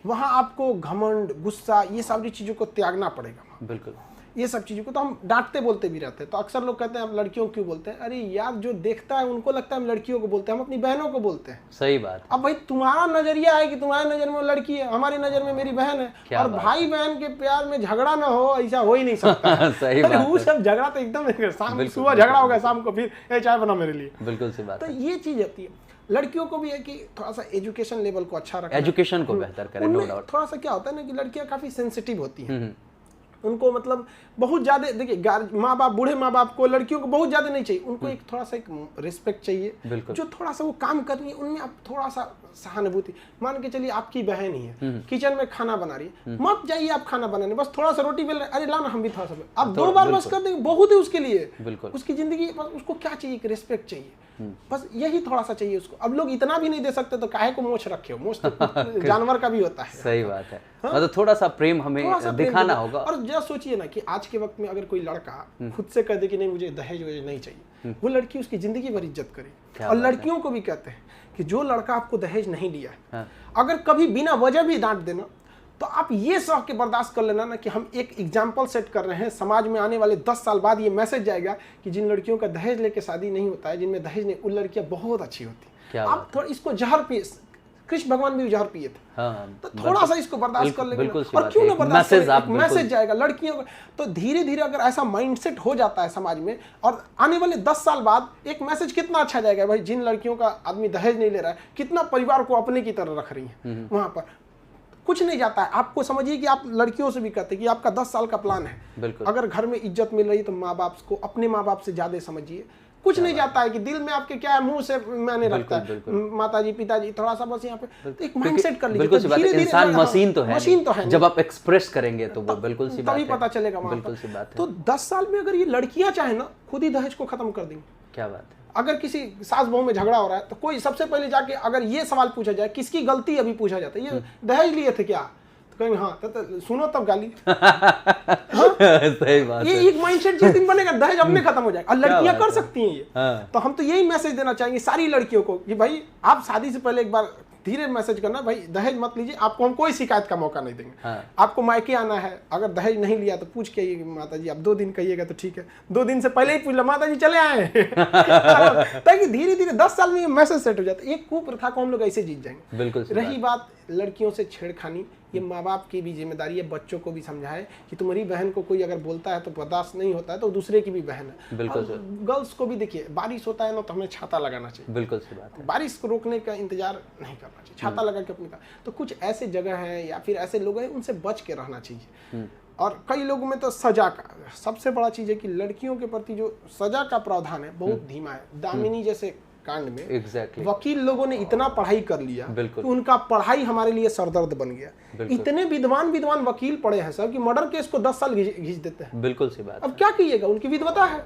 वहां आपको घमंड, गुस्सा, ये सारी चीजों को त्यागना पड़ेगा। बिल्कुल, ये सब चीजों को तो हम डांटते बोलते भी रहते हैं। तो अक्सर लोग कहते हैं हम लड़कियों क्यों बोलते हैं, अरे यार जो देखता है उनको लगता है हम लड़कियों को बोलते हैं, हम अपनी बहनों को बोलते हैं। सही बात। अब भाई तुम्हारा नजरिया है कि तुम्हारी नजर में वो लड़की है, हमारी नजर में मेरी बहन है, और भाई बहन के प्यार में झगड़ा ना हो, ऐसा हो ही नहीं सकता। सही बात। वो सब झगड़ा तो एकदम, शाम सुबह झगड़ा होगा, शाम को फिर चाय बना मेरे लिए। बिल्कुल सी बात। तो ये चीज होती है। लड़कियों को भी है कि थोड़ा सा एजुकेशन लेवल को अच्छा रखना, एजुकेशन को बेहतर करें, नो डाउट। थोड़ा सा क्या होता है ना कि लड़कियां काफी सेंसिटिव होती हैं, उनको मतलब बहुत ज्यादा, देखिए माँ बाप, बूढ़े माँ बाप को लड़कियों को बहुत ज्यादा नहीं चाहिए, उनको एक थोड़ा सा एक रिस्पेक्ट चाहिए। जो थोड़ा सा वो काम कर रही है उनमें आप थोड़ा सा सहानुभूति, मान के चलिए आपकी बहन ही है, किचन में खाना बना रही है, मत जाइए आप खाना बनाने, बस थोड़ा सा रोटी बेल रहे, अरे लाना हम भी थोड़ा सा, आप 2 बार बस कर देंगे, बहुत है उसके लिए। उसकी जिंदगी, बस उसको क्या चाहिए, एक रिस्पेक्ट चाहिए, बस यही थोड़ा सा चाहिए उसको। अब लोग इतना भी नहीं दे सकते तो काहे को मोछ रखे हो, मोछ तो जानवर का भी होता है। सही बात है। मतलब थोड़ा सा प्रेम हमें दिखाना होगा। और जरा सोचिए ना कि आज के वक्त में अगर कोई लड़का खुद से कह दे कि नहीं मुझे दहेज वहेज नहीं चाहिए, वो लड़की उसकी जिंदगी भर इज्जत करे। और लड़कियों को भी कहते हैं कि जो लड़का आपको दहेज नहीं दिया है, अगर कभी बिना वजह भी डांट देना तो आप ये सह के बर्दाश्त कर लेना ना कि हम एक एग्जाम्पल सेट कर रहे हैं, समाज में आने वाले 10 साल बाद ये मैसेज जाएगा कि जिन लड़कियों का दहेज लेके शादी नहीं होता है, जिनमें दहेज नहीं, उन लड़कियां बहुत अच्छी होती है। आप थोड़ा इसको जहर पिए, कृष्ण भगवान भी जहर पिए थे, तो थोड़ा सा इसको बर्दाश्त कर लेंगे। और क्यों ना बर्दाश्त करें, मैसेज जाएगा लड़कियों को। तो धीरे धीरे अगर ऐसा माइंडसेट हो जाता है समाज में, और आने वाले 10 साल बाद एक मैसेज कितना अच्छा जाएगा, भाई जिन लड़कियों का आदमी दहेज नहीं ले रहा है, कितना परिवार को अपने की तरह रख रही है, वहां पर कुछ नहीं जाता है। आपको समझिए कि आप लड़कियों से भी कहते हैं कि आपका 10 साल का प्लान है, अगर घर में इज्जत मिल रही है तो माँ बाप को, अपने माँ बाप से ज्यादा समझिए। कुछ नहीं जाता है कि दिल में आपके क्या है, मुंह से मैंने रखता है, माताजी पिताजी, थोड़ा सा बस यहाँ पे तो एक माइंडसेट कर लीजिए। धीरे-धीरे इंसान मशीन तो है, नहीं। जब आप एक्सप्रेस करेंगे तो वो बिल्कुल सी बात है, तभी पता चलेगा। बिल्कुल सी बात है। तो 10 साल में अगर ये लड़कियां चाहे ना, खुद ही दहेज को खत्म कर देंगे। क्या बात है। अगर किसी सास बहू में झगड़ा हो रहा है तो कोई सबसे पहले जाके अगर ये सवाल पूछा जाए, किसकी गलती अभी पूछा जाता है, ये दहेज लिए थे क्या, कहेंगे हाँ, तो सुनो तब गाली। सही बात ये है। एक माइंडसेट जिस दिन बनेगा दहेज अपने खत्म हो जाएगा। और लड़कियां कर सकती हैं ये। तो हम तो यही मैसेज देना चाहेंगे सारी लड़कियों को कि भाई आप शादी से पहले एक बार धीरे मैसेज करना, भाई दहेज मत लीजिए, आपको हम कोई शिकायत का मौका नहीं देंगे। आपको मायके आना है, अगर दहेज नहीं लिया तो पूछ के आइए, माता जी आप 2 दिन कहिएगा तो ठीक है, 2 दिन से पहले ही पूछ लो, माता जी चले आए। ताकि धीरे धीरे 10 साल में ये मैसेज सेट हो जाता है। एक कुप्रथा को हम लोग ऐसे जीत जाएंगे। बिल्कुल। रही बात लड़कियों से छेड़खानी, ये माँ बाप की भी जिम्मेदारी है, बच्चों को भी समझाए कि तुम्हारी बहन को कोई अगर बोलता है तो बर्दाश्त नहीं होता है तो दूसरे की भी बहन है। बिल्कुल और गर्ल्स को भी देखिए, बारिश होता है ना तो हमें छाता लगाना चाहिए, बिल्कुल सही बात है। बारिश को रोकने का इंतजार नहीं करना चाहिए, छाता लगा के अपने का। तो कुछ ऐसे जगह है या फिर ऐसे लोग हैं, उनसे बच के रहना चाहिए। और कई लोगों में तो सजा का सबसे बड़ा चीज है कि लड़कियों के प्रति जो सजा का प्रावधान है बहुत धीमा है। दामिनी जैसे कांड में एग्जैक्टली वकील लोगों ने इतना पढ़ाई कर लिया बिल्कुल। कि उनका पढ़ाई हमारे लिए सरदर्द बन गया। इतने विद्वान वकील पढ़े हैं सर कि मर्डर केस को 10 साल घिंच देते हैं। बिल्कुल सी बात। अब क्या कीजिएगा, उनकी विद्वता है,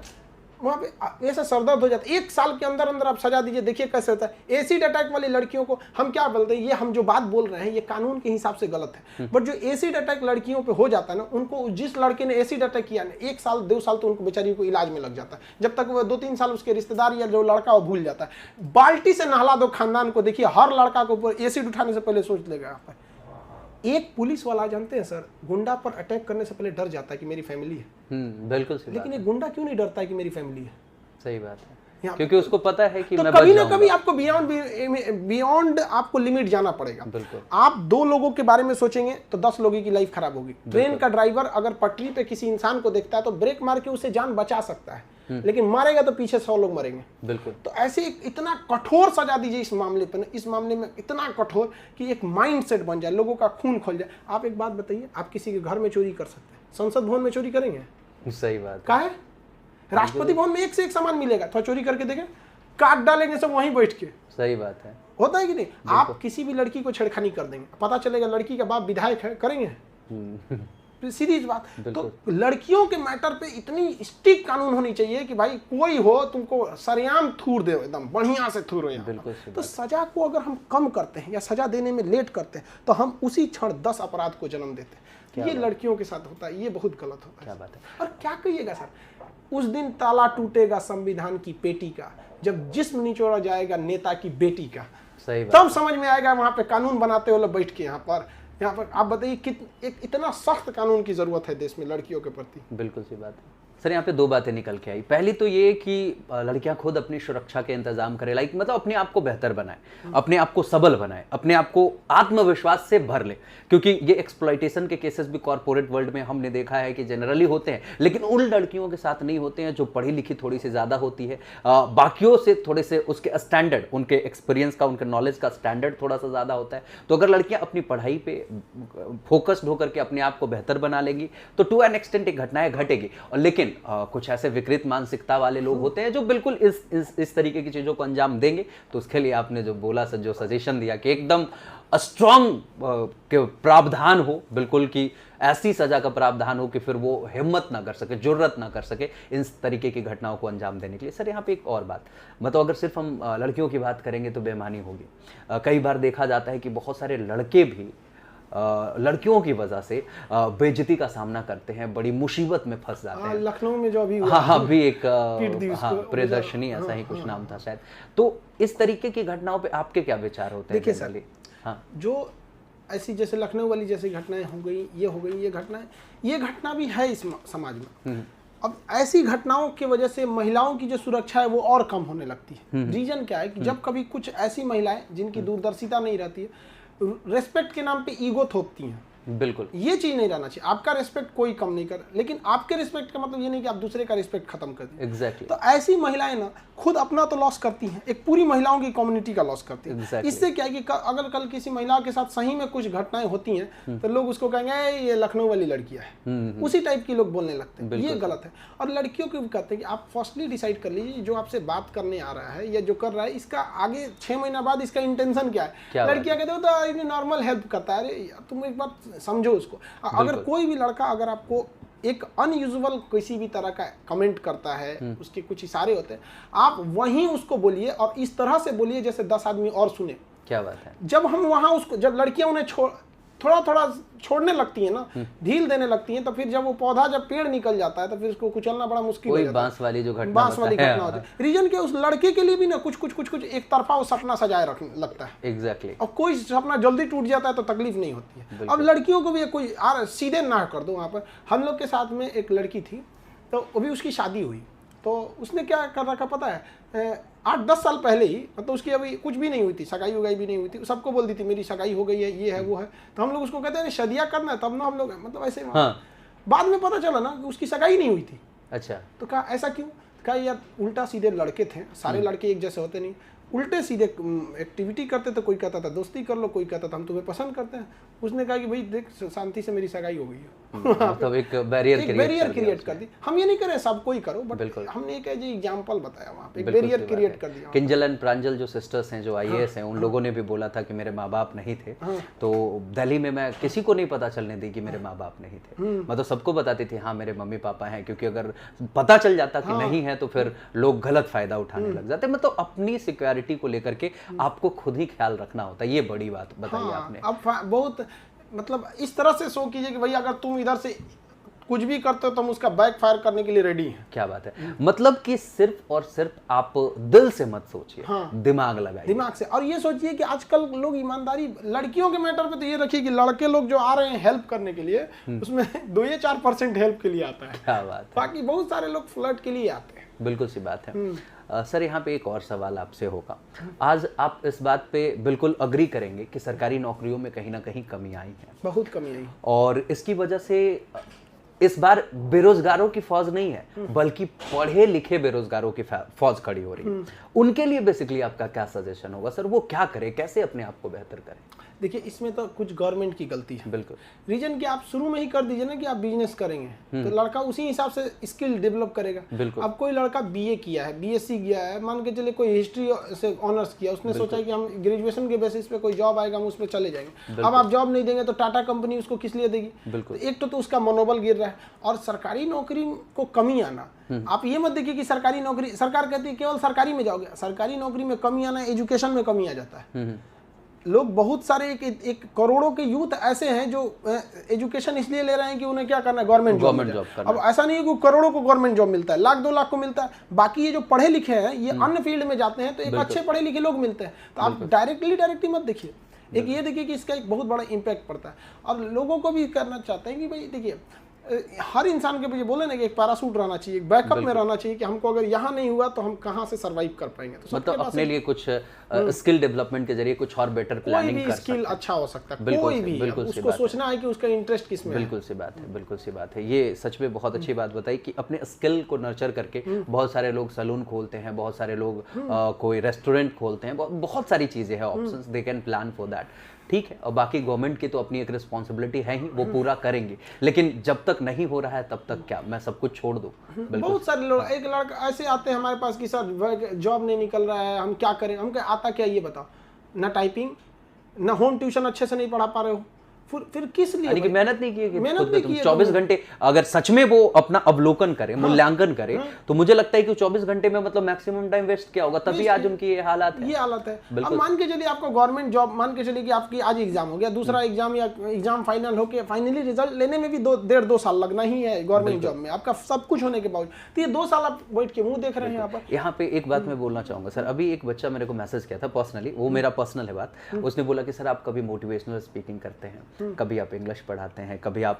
वहाँ पे ऐसा सरदर्द हो जाता है। 1 साल के अंदर अंदर आप सजा दीजिए, देखिए कैसे होता है। एसिड अटैक वाली लड़कियों को हम क्या बोलते हैं, ये हम जो बात बोल रहे हैं ये कानून के हिसाब से गलत है, बट जो एसिड अटैक लड़कियों पे हो जाता है ना, उनको जिस लड़के ने एसिड अटैक किया ना 1 साल 2 साल तो उनको बेचारी को इलाज में लग जाता है, जब तक वो 2-3 साल उसके रिश्तेदार या जो लड़का वो भूल जाता है। बाल्टी से नहला दो खानदान को, देखिए हर लड़का के ऊपर एसिड उठाने से पहले सोच लेगा यहाँ पर। एक पुलिस वाला जानते हैं सर, गुंडा पर अटैक करने से पहले डर जाता है कि मेरी फैमिली है। बिल्कुल सही। लेकिन एक गुंडा क्यों नहीं डरता है कि मेरी फैमिली है? सही बात है, क्योंकि उसको पता है कि तो मैं कभी बच ना जाऊंगा। कभी आपको बियॉन्ड आपको लिमिट जाना पड़ेगा। बिल्कुल। आप 2 लोगों के बारे में सोचेंगे तो 10 लोगों की लाइफ खराब होगी। ट्रेन का ड्राइवर अगर पटरी पे किसी इंसान को देखता है तो ब्रेक मार के उसे जान बचा सकता है, लेकिन मारेगा तो पीछे 100 लोग मरेंगे। बिल्कुल। तो ऐसे इतना कठोर सजा दीजिए इस मामले पर, इस मामले में इतना कठोर कि एक माइंड सेट बन जाए, लोगों का खून खोल जाए। आप एक बात बताइए, आप किसी के घर में चोरी कर सकते हैं, संसद भवन में चोरी करेंगे? सही बात क्या है, राष्ट्रपति भवन में एक से एक सामान मिलेगा, थोड़ा चोरी करके देखें, काट डालेंगे सब वहीं बैठ के। सही बात है। होता है कि नहीं? आप किसी भी लड़की को छेड़खानी कर देंगे, पता चलेगा लड़की का बाप विधायक है, करेंगे? सीधी बात। तो लड़कियों के मैटर पे इतनी स्ट्रिक्ट कानून होनी चाहिए कि भाई कोई हो तुमको सरेआम थूर दे, एकदम बढ़िया से थूरो यहाँ। तो सजा को अगर हम कम करते हैं या सजा देने में लेट करते हैं तो हम उसी क्षण 10 अपराध को जन्म देते हैं। ये लड़कियों के साथ होता है, ये बहुत गलत होता है। क्या बात है। और क्या कहिएगा सर, उस दिन ताला टूटेगा संविधान की पेटी का जब जिस्म निचोड़ा जाएगा नेता की बेटी का। सही बात। तब समझ में आएगा वहां पे कानून बनाते हुए बैठ के यहाँ पर आप बताइए एक इतना सख्त कानून की जरूरत है देश में लड़कियों के प्रति। बिल्कुल सी बात है सर। यहाँ पे 2 बातें निकल के आई। पहली तो ये कि लड़कियां खुद अपनी सुरक्षा के इंतजाम करें, लाइक मतलब अपने आप को बेहतर बनाए, अपने आप को सबल बनाए, अपने आप को आत्मविश्वास से भर ले, क्योंकि ये एक्सप्लॉइटेशन के केसेस भी कॉर्पोरेट वर्ल्ड में हमने देखा है कि जनरली होते हैं, लेकिन उन लड़कियों के साथ नहीं होते हैं जो पढ़ी लिखी थोड़ी सी ज़्यादा होती है, बाकियों से थोड़े से उसके स्टैंडर्ड, उनके एक्सपीरियंस का, उनके नॉलेज का स्टैंडर्ड थोड़ा सा ज़्यादा होता है। तो अगर लड़कियाँ अपनी पढ़ाई पे फोकस्ड होकर के अपने आप को बेहतर बना लेंगी तो टू एन एक्सटेंट एक घटनाएं घटेगी। और लेकिन कुछ ऐसे विकृत मानसिकता वाले लोग होते हैं जो बिल्कुल इस तरीके की चीज़ों को अंजाम देंगे। तो उसके लिए आपने जो बोला सर, जो सजेशन दिया कि एकदम स्ट्रॉन्ग के प्रावधान हो, बिल्कुल कि ऐसी सजा का प्रावधान हो कि फिर वो हिम्मत ना कर सके, जुर्रत ना कर सके इन तरीके की घटनाओं को अंजाम देने के लिए। सर यहाँ पे एक और बात, मतलब अगर सिर्फ हम लड़कियों की बात करेंगे तो बेईमानी होगी। कई बार देखा जाता है कि बहुत सारे लड़के भी लड़कियों की वजह से बेइज्जती का सामना करते हैं, बड़ी मुसीबत में फंस जाते हैं। लखनऊ में जो अभी अभी एक प्रियदर्शनी ऐसा ही कुछ नाम था शायद। तो इस तरीके की घटनाओं पे आपके क्या विचार होते हैं? देखिए सर, जो ऐसी जैसे लखनऊ वाली जैसी घटनाएं हो गई, ये घटनाएं, ये घटना भी है इस समाज में। अब ऐसी घटनाओं की वजह से महिलाओं की जो सुरक्षा है वो और कम होने लगती है। रीजन क्या है कि जब कभी कुछ ऐसी महिलाएं जिनकी दूरदर्शिता नहीं रहती है, रेस्पेक्ट के नाम पे ईगो थोपती हैं। बिल्कुल, ये चीज नहीं रहना चाहिए। आपका रिस्पेक्ट कोई कम नहीं कर, लेकिन आपके रिस्पेक्ट का मतलब ये नहीं कि आप दूसरे का रिस्पेक्ट खत्म कर दें। एग्जैक्टली। तो ऐसी महिलाएं ना खुद अपना तो लॉस करती हैं, एक पूरी महिलाओं की कम्युनिटी का लॉस करती हैं। Exactly. इससे क्या है कि अगर कल किसी महिला के साथ सही में कुछ घटनाएं होती हैं तो लोग उसको कहेंगे ये लखनऊ वाली लड़कियां है, उसी टाइप की लोग बोलने लगते हैं। ये गलत है। और लड़कियों को भी कहते हैं कि आप फर्स्टली डिसाइड कर लीजिए जो आपसे बात करने आ रहा है या जो कर रहा है, इसका आगे 6 महीना बाद इसका इंटेंशन क्या है। लड़कियां कहते हो तो नॉर्मल हेल्प करता है, अरे तुम एक बार समझो उसको। अगर कोई भी लड़का अगर आपको एक अनयूजुअल किसी भी तरह का कमेंट करता है, उसके कुछ इशारे होते हैं, आप वहीं उसको बोलिए और इस तरह से बोलिए जैसे 10 आदमी और सुने। क्या बात है। जब हम वहां उसको, जब लड़कियां उन्हें थोड़ा थोड़ा छोड़ने लगती है ना, ढील देने लगती हैं, तो फिर जब वो पौधा जब पेड़ निकल जाता है तो फिर उसको कुचलना बड़ा मुश्किल हो जाता है। बांस वाली जो घटना होती है। रीजन के उस लड़के के लिए भी ना कुछ एक तरफा वो सपना सजाए रखने लगता है। एग्जैक्टली। और कोई सपना जल्दी टूट जाता है तो तकलीफ नहीं होती है। अब लड़कियों को भी कोई सीधे ना कर दो। वहाँ पर हम लोग के साथ में एक लड़की थी, तो अभी उसकी शादी हुई, तो उसने क्या कर रखा पता है, 8-10 साल पहले ही, मतलब उसकी अभी कुछ भी नहीं हुई थी, सगाई उगाई भी नहीं हुई थी, सबको बोलती थी मेरी सगाई हो गई है, ये है वो है। तो हम लोग उसको कहते हैं शादियाँ करना है, तब ना हम लोग मतलब ऐसे। बाद में पता चला ना कि उसकी सगाई नहीं हुई थी। अच्छा। तो कहा ऐसा क्यों? कहा यार उल्टा सीधे लड़के थे, सारे लड़के एक जैसे होते नहीं, उल्टे सीधे एक्टिविटी करते थे। कोई कहता था दोस्ती कर लो, कोई कहता था हम तुम्हें पसंद करते हैं। उसने कहा कि भाई देख शांति से मेरी सगाई हो गई है। मतलब एक बैरियर क्रिएट कर दी। हम ये नहीं करें सबको ही करो, बट हमने एक एग्जांपल बताया वहाँ पे, एक बैरियर क्रिएट कर दिया। किंजल एंड प्रांजल जो सिस्टर्स हैं, जो IAS हैं, उन लोगों ने भी बोला था कि मेरे माँ बाप नहीं थे। तो दिल्ली में मैं किसी को नहीं पता चलने दी कि मेरे माँ बाप नहीं थे। मतलब सबको बताती थी हाँ मेरे मम्मी पापा हैं, क्योंकि अगर पता चल जाता कि नहीं है तो फिर लोग गलत फायदा उठाने लग जाते। मतलब अपनी सिक्योरिटी को लेकर के आपको खुद ही ख्याल रखना होता है। ये बड़ी बात बताई आपने। अब बहुत मतलब इस तरह से शो कीजिए कि भाई अगर तुम इधर से कुछ भी करते हो तो हम उसका बैक फायर करने के लिए रेडी हैं। क्या बात है। मतलब कि सिर्फ और सिर्फ आप दिल से मत सोचिए, दिमाग लगाइए, दिमाग से। और ये सोचिए कि आजकल लोग ईमानदारी, लड़कियों के मैटर पे तो ये रखिए कि लड़के लोग जो आ रहे हैं हेल्प करने के लिए, उसमें 2 या 4% हेल्प के लिए आता है। क्या बात है। बाकी बहुत सारे लोग फ्लर्ट के लिए आते हैं। बिल्कुल सी बात है। सर यहाँ पे एक और सवाल आपसे होगा। आज आप इस बात पे बिल्कुल अग्री करेंगे कि सरकारी नौकरियों में कहीं ना कहीं कमी आई है, बहुत कमी आई, और इसकी वजह से इस बार बेरोजगारों की फौज नहीं है बल्कि पढ़े लिखे बेरोजगारों की फौज खड़ी हो रही है। उनके लिए बेसिकली आपका क्या सजेशन होगा सर? वो क्या करें, कैसे अपने आप को बेहतर करें? देखिए इसमें तो कुछ गवर्नमेंट की गलती है। बिल्कुल। रीजन कि आप शुरू में ही कर दीजिए ना कि आप बिजनेस करेंगे, तो लड़का उसी हिसाब से स्किल डेवलप करेगा। अब कोई लड़का BA किया है, BSc किया है, मान के चले कोई हिस्ट्री से ऑनर्स किया, उसने सोचा कि हम ग्रेजुएशन के बेसिस पे कोई जॉब आएगा हम उसमें चले जाएंगे। अब आप जॉब नहीं देंगे तो टाटा कंपनी उसको किस लिए देगी? तो एक तो उसका मनोबल गिर रहा है। और सरकारी नौकरी को कमी आना, आप ये मत देखिए कि सरकारी नौकरी, सरकार कहती है केवल सरकारी में जाओगे, सरकारी नौकरी में कमी आना, एजुकेशन में कमी आ जाता है। लोग बहुत सारे एक करोड़ों के यूथ ऐसे हैं जो एजुकेशन इसलिए ले रहे हैं कि उन्हें क्या करना है, गवर्नमेंट जॉब करना। अब ऐसा नहीं है कि करोड़ों को गवर्नमेंट जॉब मिलता है, 1-2 लाख को मिलता है। बाकी ये जो पढ़े लिखे हैं ये अन्य फील्ड में जाते हैं, तो एक अच्छे पढ़े लिखे लोग मिलते हैं। तो आप डायरेक्टली मत देखिए, एक ये देखिए कि इसका एक बहुत बड़ा इम्पैक्ट पड़ता है। और लोगों को भी करना चाहते हैं कि भाई देखिए हर इंसान के पीछे बोले ना कि एक पैराशूट रहना चाहिए, एक बैकअप में रहना चाहिए कि हमको अगर यहाँ नहीं हुआ तो हम कहाँ से सरवाइव कर पाएंगे। तो मतलब अपने लिए कुछ स्किल डेवलपमेंट के जरिए कुछ और बेटर प्लानिंग कर सकते हैं। स्किल अच्छा हो सकता है, कोई भी बिल्कुल उसको सोचना है कि उसका इंटरेस्ट किस में है। बिल्कुल सी बात है, बिल्कुल सी बात है। ये सच में बहुत अच्छी बात बताई कि अपने स्किल को नर्चर करके बहुत सारे लोग सैलून खोलते हैं, बहुत सारे लोग कोई रेस्टोरेंट खोलते हैं, बहुत सारी चीजें हैं, options, they can plan for that. ठीक है। और बाकी गवर्नमेंट की तो अपनी एक रिस्पॉन्सिबिलिटी है ही, वो पूरा करेंगे। लेकिन जब तक नहीं हो रहा है तब तक क्या मैं सब कुछ छोड़ दूं? बहुत सारे लोग, एक लड़का ऐसे आते हैं हमारे पास कि सर जॉब नहीं निकल रहा है, हम क्या करें? हम क्या आता क्या ये बताओ, ना टाइपिंग, ना होम ट्यूशन अच्छे से नहीं पढ़ा पा रहे हो, फिर किस लिए? कि मेहनत नहीं की, मेहनत नहीं की। 24 घंटे अगर सच में वो अपना अवलोकन करे, मूल्यांकन करे, तो मुझे लगता है कि 24 घंटे में मतलब मैक्सिमम टाइम वेस्ट किया होगा, तभी आज उनकी ये हालत है। ये हालत है। अब मान के चलिए आपको गवर्नमेंट जॉब, मान के चलिए कि आपकी आज एग्जाम हो गया, दूसरा एग्जाम या एग्जाम फाइनल होके फाइनली रिजल्ट लेने में भी 1.5-2 साल लगना ही है गवर्नमेंट जॉब में, आपका सब कुछ होने के बावजूद। तो ये 2 साल आप बैठ के मुंह देख रहे हैं यहाँ पर। यहाँ पे एक बात मैं बोलना चाहूंगा सर, अभी एक बच्चा मेरे को मैसेज किया था पर्सनली, वो मेरा पर्सनल है बात। उसने बोला कि सर आप कभी मोटिवेशनल स्पीकिंग करते हैं, कभी आप इंग्लिश पढ़ाते हैं, कभी आप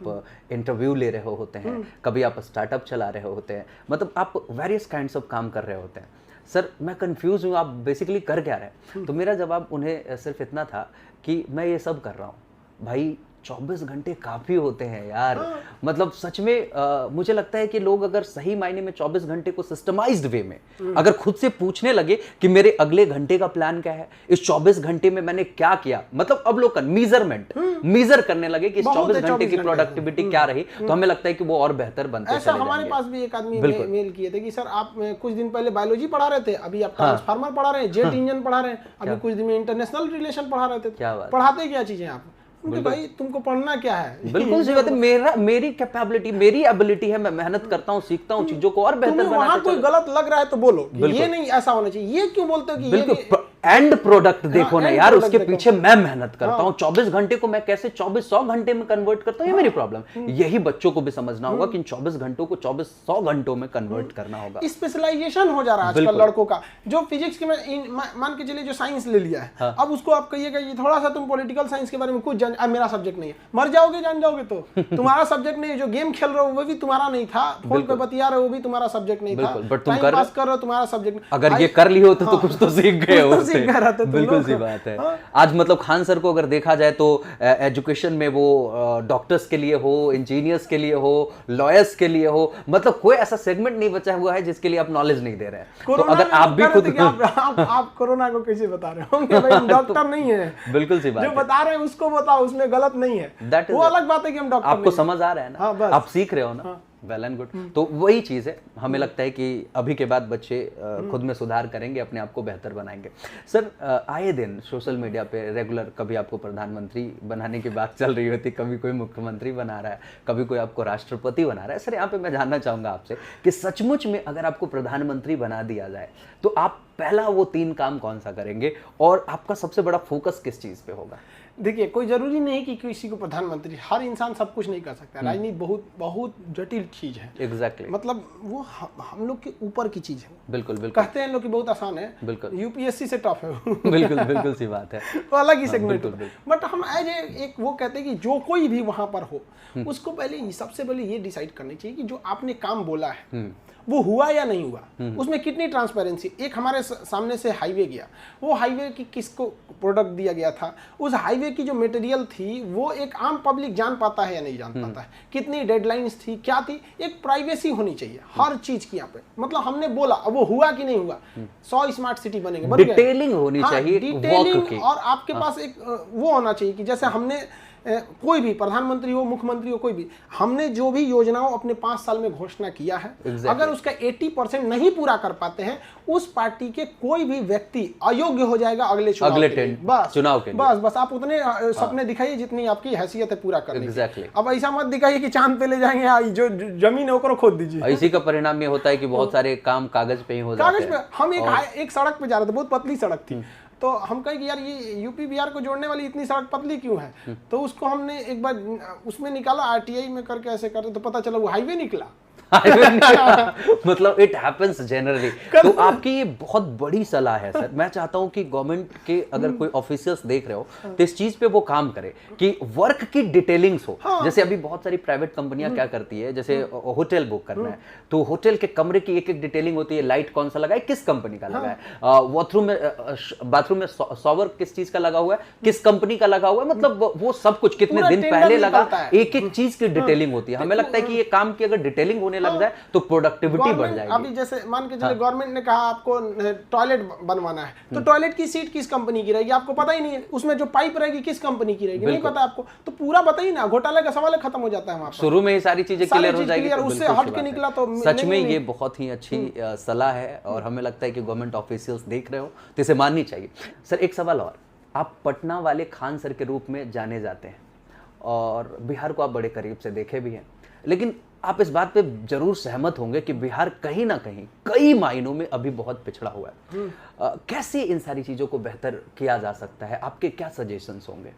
इंटरव्यू ले रहे होते हैं, कभी आप स्टार्टअप चला रहे होते हैं, मतलब आप वेरियस काइंड्स ऑफ काम कर रहे होते हैं। सर मैं कंफ्यूज हूँ, आप बेसिकली कर क्या रहे हैं? तो मेरा जवाब उन्हें सिर्फ इतना था कि मैं ये सब कर रहा हूँ। भाई 24 घंटे काफी होते हैं यार। मतलब सच में मुझे लगता है कि लोग अगर सही मायने में 24 घंटे को सिस्टमाइज्ड वे में अगर खुद से पूछने लगे कि मेरे अगले घंटे का प्लान क्या है, इस 24 घंटे में मैंने क्या किया, मतलब अवलोकन, मीजर करने लगे कि इस 24 घंटे की प्रोडक्टिविटी क्या रही, तो हमें लगता है कि वो और बेहतर बनते चले जाएंगे। हमारे पास भी एक आदमी मेल किए थे कि सर आप कुछ दिन पहले बायोलॉजी पढ़ा रहे थे, अभी आप ट्रांसफार्मर पढ़ा रहे हैं, जेट इंजन पढ़ा रहे हैं, अभी कुछ दिन में इंटरनेशनल रिलेशन पढ़ा रहे थे। पढ़ाते क्या चीजें आप? भाई तुमको पढ़ना क्या है? बिल्कुल सही बात है। मेरी कैपेबिलिटी, मेरी एबिलिटी है, मैं मेहनत करता हूँ, सीखता हूँ चीजों को और बेहतर बनाने। वहां कोई गलत लग रहा है तो बोलो, ये नहीं ऐसा होना चाहिए। ये क्यों बोलते हो कि बिल्कुल एंड प्रोडक्ट देखो ना end यार, product उसके देखो। पीछे मैं मेहनत करता हूँ 24 घंटे को, मैं कैसे 2400 घंटे में कन्वर्ट करता हूँ, ये मेरी प्रॉब्लम। यही बच्चों को भी समझना होगा कि इन 24 घंटों को 2400 घंटों में कन्वर्ट करना होगा। स्पेशलाइजेशन हो जा रहा है आजकल बिल्कुल। लड़कों का। जो फिजिक्स के में मान के चलिए जो साइंस ले लिया है, अब उसको आप कहिएगा ये थोड़ा सा तुम पॉलिटिकल साइंस के बारे में कुछ जान, अब मेरा सब्जेक्ट नहीं है, मर जाओगे जान जाओगे तो। तुम्हारा सब्जेक्ट नहीं है, जो गेम खेल रहे हो वो भी तुम्हारा नहीं था, फोन पे बतिया रहे हो वो भी तुम्हारा सब्जेक्ट नहीं था, बिल्कुल, but तुम टाइम कर पास कर रहे हो तुम्हारा सब्जेक्ट। अगर ये कर लिए होते तो कुछ तो सीख गए कुछ तो होते। सीख गए रहते तुम बिल्कुल लोग। सी बात है। हाँ। आज मतलब खान सर को अगर देखा जाए तो एजुकेशन में वो डॉक्टर्स के लिए हो, इंजीनियर्स के लिए हो, लॉयर्स के लिए हो, मतलब कोई ऐसा सेगमेंट नहीं बचा हुआ है जिसके लिए आप नॉलेज नहीं दे रहे हैं। तो कोरोना अगर में आप तो भी कह रहे खुद थे कि आप कोरोना को कैसे बता रहे होंगे, भाई हम डॉक्टर नहीं है। बिल्कुल सी बात जो है। बता रहे हैं उसको बताओ, उसमें गलत नहीं है। That is वो it. अलग बात है कि हम डॉक्टर आपको नहीं हैं। समझ आ रहा है ना, हाँ, बस। आप सीख रहे हो ना, वेल एंड गुड। तो वही चीज़ है, हमें लगता है कि अभी के बाद बच्चे खुद में सुधार करेंगे, अपने आप को बेहतर बनाएंगे। सर आए दिन सोशल मीडिया पे रेगुलर कभी आपको प्रधानमंत्री बनाने की बात चल रही होती, कभी कोई मुख्यमंत्री बना रहा है, कभी कोई आपको राष्ट्रपति बना रहा है। सर यहाँ पे मैं जानना चाहूँगा आपसे कि सचमुच में अगर आपको प्रधानमंत्री बना दिया जाए तो आप पहला वो 3 काम कौन सा करेंगे और आपका सबसे बड़ा फोकस किस चीज़ पे होगा? देखिए, कोई जरूरी नहीं कि किसी को प्रधानमंत्री, हर इंसान सब कुछ नहीं कर सकता। राजनीति बहुत बहुत जटिल चीज है। एग्जैक्टली। मतलब वो हम लोग के ऊपर की चीज है। बिल्कुल बिल्कुल कहते हैं लोग कि बहुत आसान है, बिल्कुल। यूपीएससी से टफ है। बिल्कुल बिल्कुल सी बात है। वो अलग ही सेगमेंट बिल्कुल, है। बट हम एज एक वो कहते हैं कि जो कोई भी वहां पर हो, उसको पहले सबसे पहले ये डिसाइड करनी चाहिए कि जो आपने काम बोला है वो हुआ या नहीं हुआ, उसमें कितनी ट्रांसपेरेंसी। एक हमारे सामने से हाईवे गया, वो हाईवे की किसको प्रोडक्ट दिया गया था, उस हाईवे की जो मटेरियल थी वो एक आम पब्लिक जान पाता है या नहीं जान पाता है, कितनी डेडलाइंस थी, क्या थी। एक प्राइवेसी होनी चाहिए हर चीज की यहाँ पे। मतलब हमने बोला, अब वो हुआ कि नहीं हुआ। 100 स्मार्ट सिटी बनेंगे, बन गए। डिटेलिंग होनी चाहिए, डिटेलिंग, वर्क की। और आपके पास एक वो होना चाहिए कि जैसे हमने कोई भी प्रधानमंत्री हो, मुख्यमंत्री हो, कोई भी, हमने जो भी योजनाओं अपने 5 साल में घोषणा किया है, अगर उसका 80% नहीं पूरा कर पाते हैं, उस पार्टी के कोई भी व्यक्ति अयोग्य हो जाएगा अगले चुनाव के लिए। चुनाव के लिए। बस आप उतने सपने दिखाइए जितनी आपकी हैसियत है पूरा करने Exactly. की। अब ऐसा मत दिखाइए कि चांद पे ले जाएंगे, जो जमीन है ओकरो खोद दीजिए। इसी का परिणाम ये होता है कि बहुत सारे काम कागज पे ही हो जाते कागज हैं। पे हम एक सड़क पे जा रहे थे, बहुत पतली सड़क थी, तो हम कहे कि यार ये यूपी बिहार को जोड़ने वाली इतनी सड़क पतली क्यों है, तो उसको हमने एक बार उसमें निकाला, आरटीआई में करके ऐसे करते, तो पता चला वो हाईवे निकला। मतलब इट हैपेंस जनरली। तो आपकी ये बहुत बड़ी सलाह है सर। मैं चाहता हूं कि गवर्नमेंट के अगर कोई ऑफिसर्स देख रहे हो तो इस चीज पे वो काम करे कि वर्क की डिटेलिंग्स हो। जैसे अभी बहुत सारी प्राइवेट कंपनियां क्या करती है, जैसे होटल बुक करना है तो होटल के कमरे की एक डिटेलिंग होती है, लाइट कौन सा लगा है, किस कंपनी का लगा है, बाथरूम में शॉवर किस चीज का लगा हुआ है, किस कंपनी का लगा हुआ है, मतलब वो सब कुछ कितने दिन पहले लगा, एक एक चीज की डिटेलिंग होती है। हमें लगता है कि ये काम की अगर डिटेलिंग होने लग जाए तो प्रोडक्टिविटी बढ़ जाएगी। अभी जैसे मान के चले गवर्नमेंट ने कहा आपको टॉयलेट बनवाना है, तो टॉयलेट की सीट किस कंपनी की रहेगी आपको पता ही नहीं है, उसमें जो पाइप रहेगी किस कंपनी की रहेगी नहीं पता आपको, तो पूरा बताइए ना, घोटाले का सवाल खत्म हो जाता है वहां पर। शुरू में ही सारी चीजें क्लियर हो जाएगी, उससे हट के निकला तो सच में ये बहुत ही अच्छी सलाह है और हमें लगता है कि गवर्नमेंट ऑफिशियल्स देख रहे हो तो इसे माननी चाहिए। सर एक सवाल और, आप पटना वाले खान सर के रूप में जाने जाते हैं और बिहार को आप बड़े करीब से देखे भी हैं, लेकिन आप इस बात पे जरूर सहमत होंगे कि बिहार कहीं ना कहीं कई मायनों में अभी बहुत पिछड़ा हुआ है। कैसे इन सारी चीजों को बेहतर किया जा सकता है, आपके क्या सजेशंस होंगे?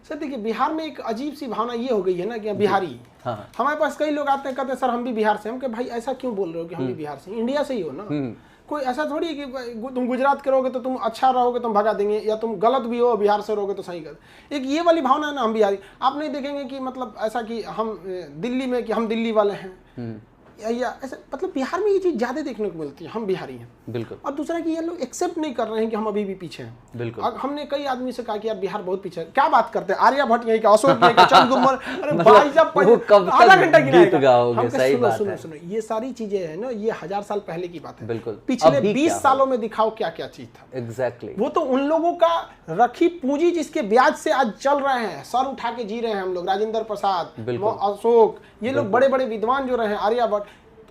सर देखिए, बिहार में एक अजीब सी भावना ये हो गई है ना कि बिहारी, हाँ। हमारे पास कई लोग आते हैं कहते हैं सर हम भी बिहार से, हम कहे भाई ऐसा क्यों बोल रहे हो कि हम भी बिहार से, इंडिया से ही हो ना, कोई ऐसा थोड़ी है कि तुम गुजरात के रहोगे तो तुम अच्छा रहोगे तुम भगा देंगे, या तुम गलत भी हो बिहार से रहोगे तो सही कर। एक ये वाली भावना है ना, हम बिहारी। आप नहीं देखेंगे कि मतलब ऐसा कि हम दिल्ली में कि हम दिल्ली वाले हैं, या ऐसा, मतलब बिहार में ये चीज ज्यादा देखने को मिलती है, हम बिहारी हैं। बिल्कुल। और दूसरा कि ये लोग एक्सेप्ट नहीं कर रहे हैं कि हम अभी भी पीछे हैं। बिल्कुल। हमने कई आदमी से कहा कि यार बिहार बहुत पीछे है, क्या बात करते हैं, आर्यभट्ट यहीं का, अशोक यहीं का, चंद्रगुप्त, अरे भाई साहब आधा घंटा गिनाएगा। सुनो ये सारी चीजें है ना, ये 1000 साल पहले की बात है। बिल्कुल। पिछले 20 सालों में दिखाओ क्या क्या चीज था। एग्जैक्टली। वो तो उन लोगों का रखी पूंजी जिसके ब्याज से आज चल रहे हैं, सर उठा के जी रहे हैं हम लोग, राजेंद्र प्रसाद, अशोक, ये लोग बड़े बड़े विद्वान जो रहे हैं, आर्यभट्ट,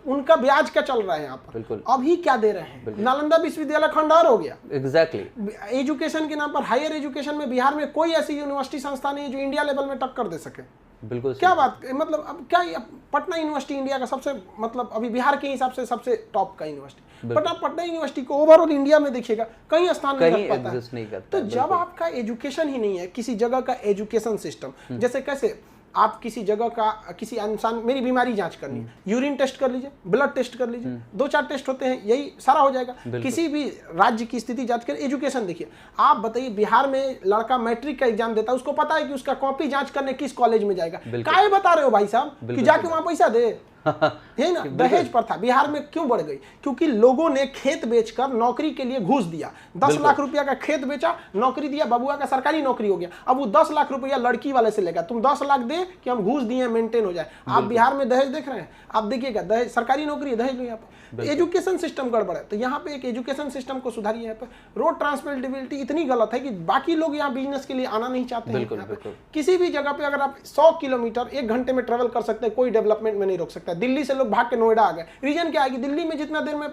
उनका ब्याज क्या चल रहा है यहाँ पर। बिल्कुल। अभी क्या दे रहे हैं, नालंदा विश्वविद्यालय खंडहर हो गया। एग्जैक्टली। एजुकेशन के नाम पर, हायर एजुकेशन में बिहार में कोई ऐसी यूनिवर्सिटी संस्था नहीं है जो इंडिया लेवल में टक्कर दे सके। बिल्कुल क्या बात, मतलब अब क्या पटना यूनिवर्सिटी इंडिया का सबसे, मतलब अभी बिहार के हिसाब से सबसे टॉप का यूनिवर्सिटी, बट आप पटना यूनिवर्सिटी को ओवरऑल इंडिया में देखिएगा कहीं स्थान नहीं रख पाता है। तो जब आपका एजुकेशन ही नहीं है, किसी जगह का एजुकेशन सिस्टम, जैसे कैसे आप किसी जगह का, किसी इंसान, मेरी बीमारी जांच करनी है, यूरिन टेस्ट कर लीजिए, ब्लड टेस्ट कर लीजिए, 2-4 टेस्ट होते हैं, यही सारा हो जाएगा। किसी भी राज्य की स्थिति जांच कर, एजुकेशन देखिए। आप बताइए बिहार में लड़का मैट्रिक का एग्जाम देता है, उसको पता है कि उसका कॉपी जांच करने किस कॉलेज में जाएगा, काहे बता रहे हो भाई साहब कि जाके वहां पैसा दे, है ना। दहेज प्रथा बिहार में क्यों बढ़ गई? क्योंकि लोगों ने खेत बेचकर नौकरी के लिए घूस दिया, 10 लाख रुपया का खेत बेचा, नौकरी दिया, बबुआ का सरकारी नौकरी हो गया। अब वो 10 लाख रुपया लड़की वाले से लेगा, तुम 10 लाख दे कि हम घूस दिए मेंटेन हो जाए। आप बिहार में दहेज देख रहे हैं, आप देखिएगा दहेज, सरकारी नौकरी है, दहेज लो यहाँ पर। एजुकेशन सिस्टम गड़बड़ है, तो यहाँ पे एक एजुकेशन सिस्टम को सुधारिए। यहाँ पे रोड ट्रांसपोर्टेबिलिटी इतनी गलत है कि बाकी लोग यहाँ बिजनेस के लिए आना नहीं चाहते हैं। किसी भी जगह पे अगर आप 100 किलोमीटर 1 घंटे में ट्रेवल कर सकते हैं, कोई डेवलपमेंट में नहीं रोक सकता। दिल्ली से लोग भाग के नोएडा आ गए, रीजन क्या है कि दिल्ली में जितना देर में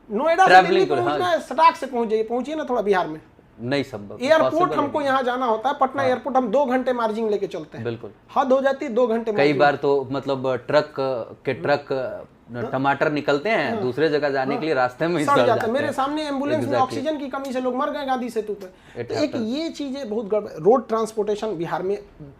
नोएडा से दिल्ली पहुंचना है, सटाक से पहुंच जाइए, पहुंचिए ना थोड़ा बिहार में नहीं संभव। एयरपोर्ट हमको यहाँ जाना होता है, पटना एयरपोर्ट हम 2 घंटे मार्जिंग लेके चलते हैं, बिल्कुल हद हो जाती है 2 घंटे। कई बार तो मतलब ट्रक टमाटर निकलते हैं, दूसरे जगह जाने के लिए रास्ते में सड़ जाते हैं। मेरे सामने एम्बुलेंस में ऑक्सीजन की कमी से लोग मर गए गांधी सेतु पे। तो एक ये चीजें बहुत गड़बड़। रोड ट्रांसपोर्टेशन बिहार में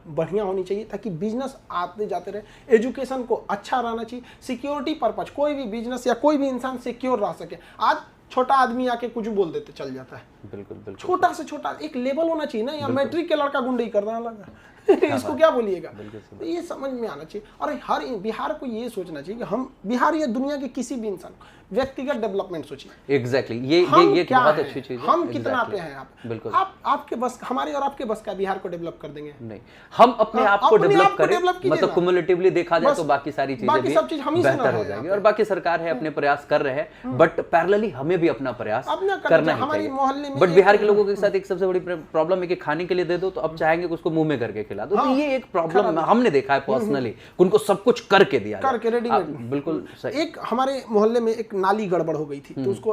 बढ़िया होनी चाहिए ताकि बिजनेस आते जाते रहे, एजुकेशन को अच्छा रहना चाहिए, सिक्योरिटी पर्पज, कोई भी बिजनेस या कोई भी इंसान सिक्योर रह सके। आज छोटा आदमी आके कुछ बोल देते चल जाता है, बिल्कुल बिल्कुल। छोटा से छोटा एक लेवल होना चाहिए ना, या मैट्रिक के लड़का गुंडई कर रहा लगा इसको क्या बोलिएगा? तो ये समझ में आना चाहिए। और हर बिहार को ये सोचना चाहिए कि हम बिहार या दुनिया के किसी भी इंसान व्यक्तिगत डेवलपमेंट सोचिए। एग्जैक्टली, ये बहुत अच्छी चीज है। हम कितना पे हैं आप, बिल्कुल। आपके बस, हमारे और आपके बस का बिहार को डेवलप कर देंगे? नहीं, हम अपने आप को डेवलप करें, मतलब क्युमुलेटिवली देखा जाए तो बाकी सारी चीजें भी बेहतर हो जाएंगी। और बाकी सरकार है अपने प्रयास कर रहे हैं, बट पैरेलली हमें भी अपना प्रयास करना ही चाहिए। बट बिहार के लोगों के साथ एक सबसे बड़ी प्रॉब्लम है कि खाने के लिए दे दो तो अब चाहेंगे उसको मुंह में करके खिला दो। तो ये एक प्रॉब्लम हमने देखा है पर्सनली, उनको सब कुछ करके दिया, करके रेडीमेड। बिल्कुल सही। एक हमारे मोहल्ले में एक नाली गड़बड़ हो गई थी, तो उसको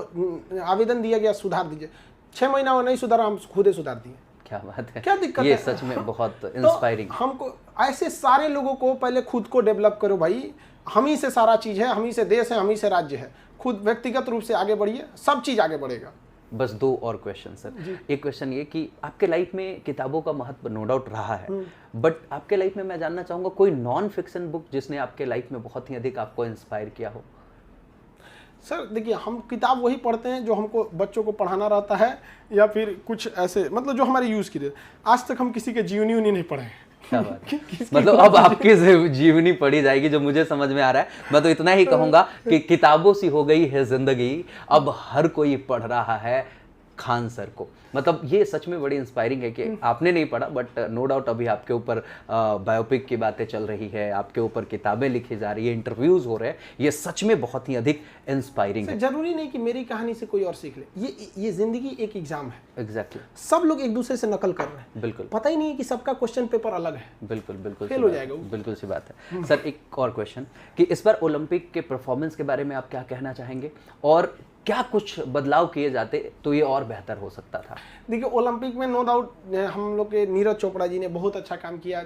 आवेदन दिया गया सुधार दीजिए, 6 महीना वो नहीं सुधारा, हम खुद ही सुधार दिए। क्या बात है, क्या दिक्कत ये है? सच में बहुत इंस्पायरिंग। तो हमको ऐसे सारे लोगों को पहले खुद को डेवलप करो भाई, हम ही से सारा चीज है, हम ही से देश है, हम ही से राज्य है। खुद व्यक्तिगत रूप से आगे बढ़िए, सब चीज आगे बढ़ेगा। बस 2 और क्वेश्चन सर। एक क्वेश्चन ये कि आपके लाइफ में किताबों का महत्व नो डाउट रहा है, बट आपके लाइफ में मैं जानना चाहूंगा कोई नॉन फिक्शन बुक जिसने आपके लाइफ में बहुत ही अधिक आपको इंस्पायर किया हो? सर देखिए, हम किताब वही पढ़ते हैं जो हमको बच्चों को पढ़ाना रहता है, या फिर कुछ ऐसे मतलब जो हमारे यूज की रहे। आज तक हम किसी के जीवनी नहीं पढ़े हैं। क्या बात है। मतलब अब आपकी जीवनी पढ़ी जाएगी, जो मुझे समझ में आ रहा है। मैं तो इतना ही कहूंगा कि किताबों सी हो गई है जिंदगी, अब हर कोई पढ़ रहा है खान सर को। मतलब ये सच में बड़ी इंस्पायरिंग है कि आपने नहीं पढ़ा, बट नो डाउट अभी आपके ऊपर बायोपिक की बातें चल रही है, आपके ऊपर किताबें लिखी जा रही है, इंटरव्यूज हो रहे हैं। ये सच में बहुत ही अधिक इंस्पायरिंग है। जरूरी नहीं कि मेरी कहानी से कोई और सीख ले, ये जिंदगी एक एग्जाम है। एग्जैक्टली। सब लोग एक दूसरे से नकल कर रहे हैं, बिल्कुल। पता ही नहीं है कि सबका क्वेश्चन पेपर अलग है। बिल्कुल बिल्कुल, फेल हो जाएगा वो। बिल्कुल सी बात है। सर एक और क्वेश्चन कि इस बार ओलंपिक के परफॉर्मेंस के बारे में आप क्या कहना चाहेंगे, और क्या कुछ बदलाव किए जाते तो ये और बेहतर हो सकता था? देखिए, ओलंपिक में नो डाउट हम लोग के नीरज चोपड़ा जी ने बहुत अच्छा काम किया।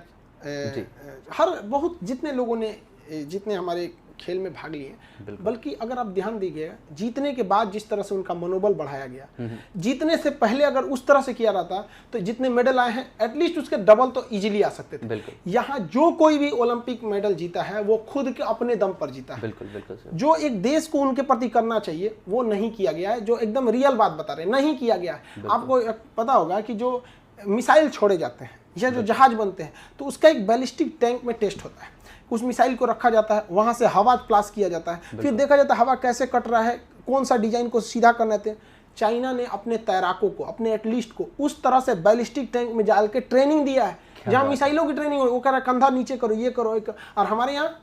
हर बहुत जितने लोगों ने, जितने हमारे खेल में भाग लिए, बल्कि अगर आप ध्यान दीजिएगा, जीतने के बाद जिस तरह से उनका मनोबल बढ़ाया गया, जीतने से पहले अगर उस तरह से किया रहता तो जितने मेडल आए हैं एटलीस्ट उसके डबल तो इजीली आ सकते थे। यहाँ जो कोई भी ओलंपिक मेडल जीता है वो खुद के अपने दम पर जीता है। बिल्कुल बिल्कुल। जो एक देश को उनके प्रति करना चाहिए वो नहीं किया गया है, जो एकदम रियल बात बता रहे नहीं किया गया है। आपको पता होगा कि जो मिसाइल छोड़े जाते हैं या जो जहाज बनते हैं, तो उसका एक बैलिस्टिक टैंक में टेस्ट होता है। उस मिसाइल को रखा जाता है, वहां से हवा प्लास किया जाता है, फिर देखा जाता है हवा कैसे कट रहा है, कौन सा डिजाइन को सीधा करना है। चाइना ने अपने तैराकों को, अपने एथलीट को उस तरह से बैलिस्टिक टैंक में डाल के ट्रेनिंग दिया है, जहां मिसाइलों की ट्रेनिंग हो, वो कह रहा है कंधा नीचे करो, ये करो, और हमारे यहाँ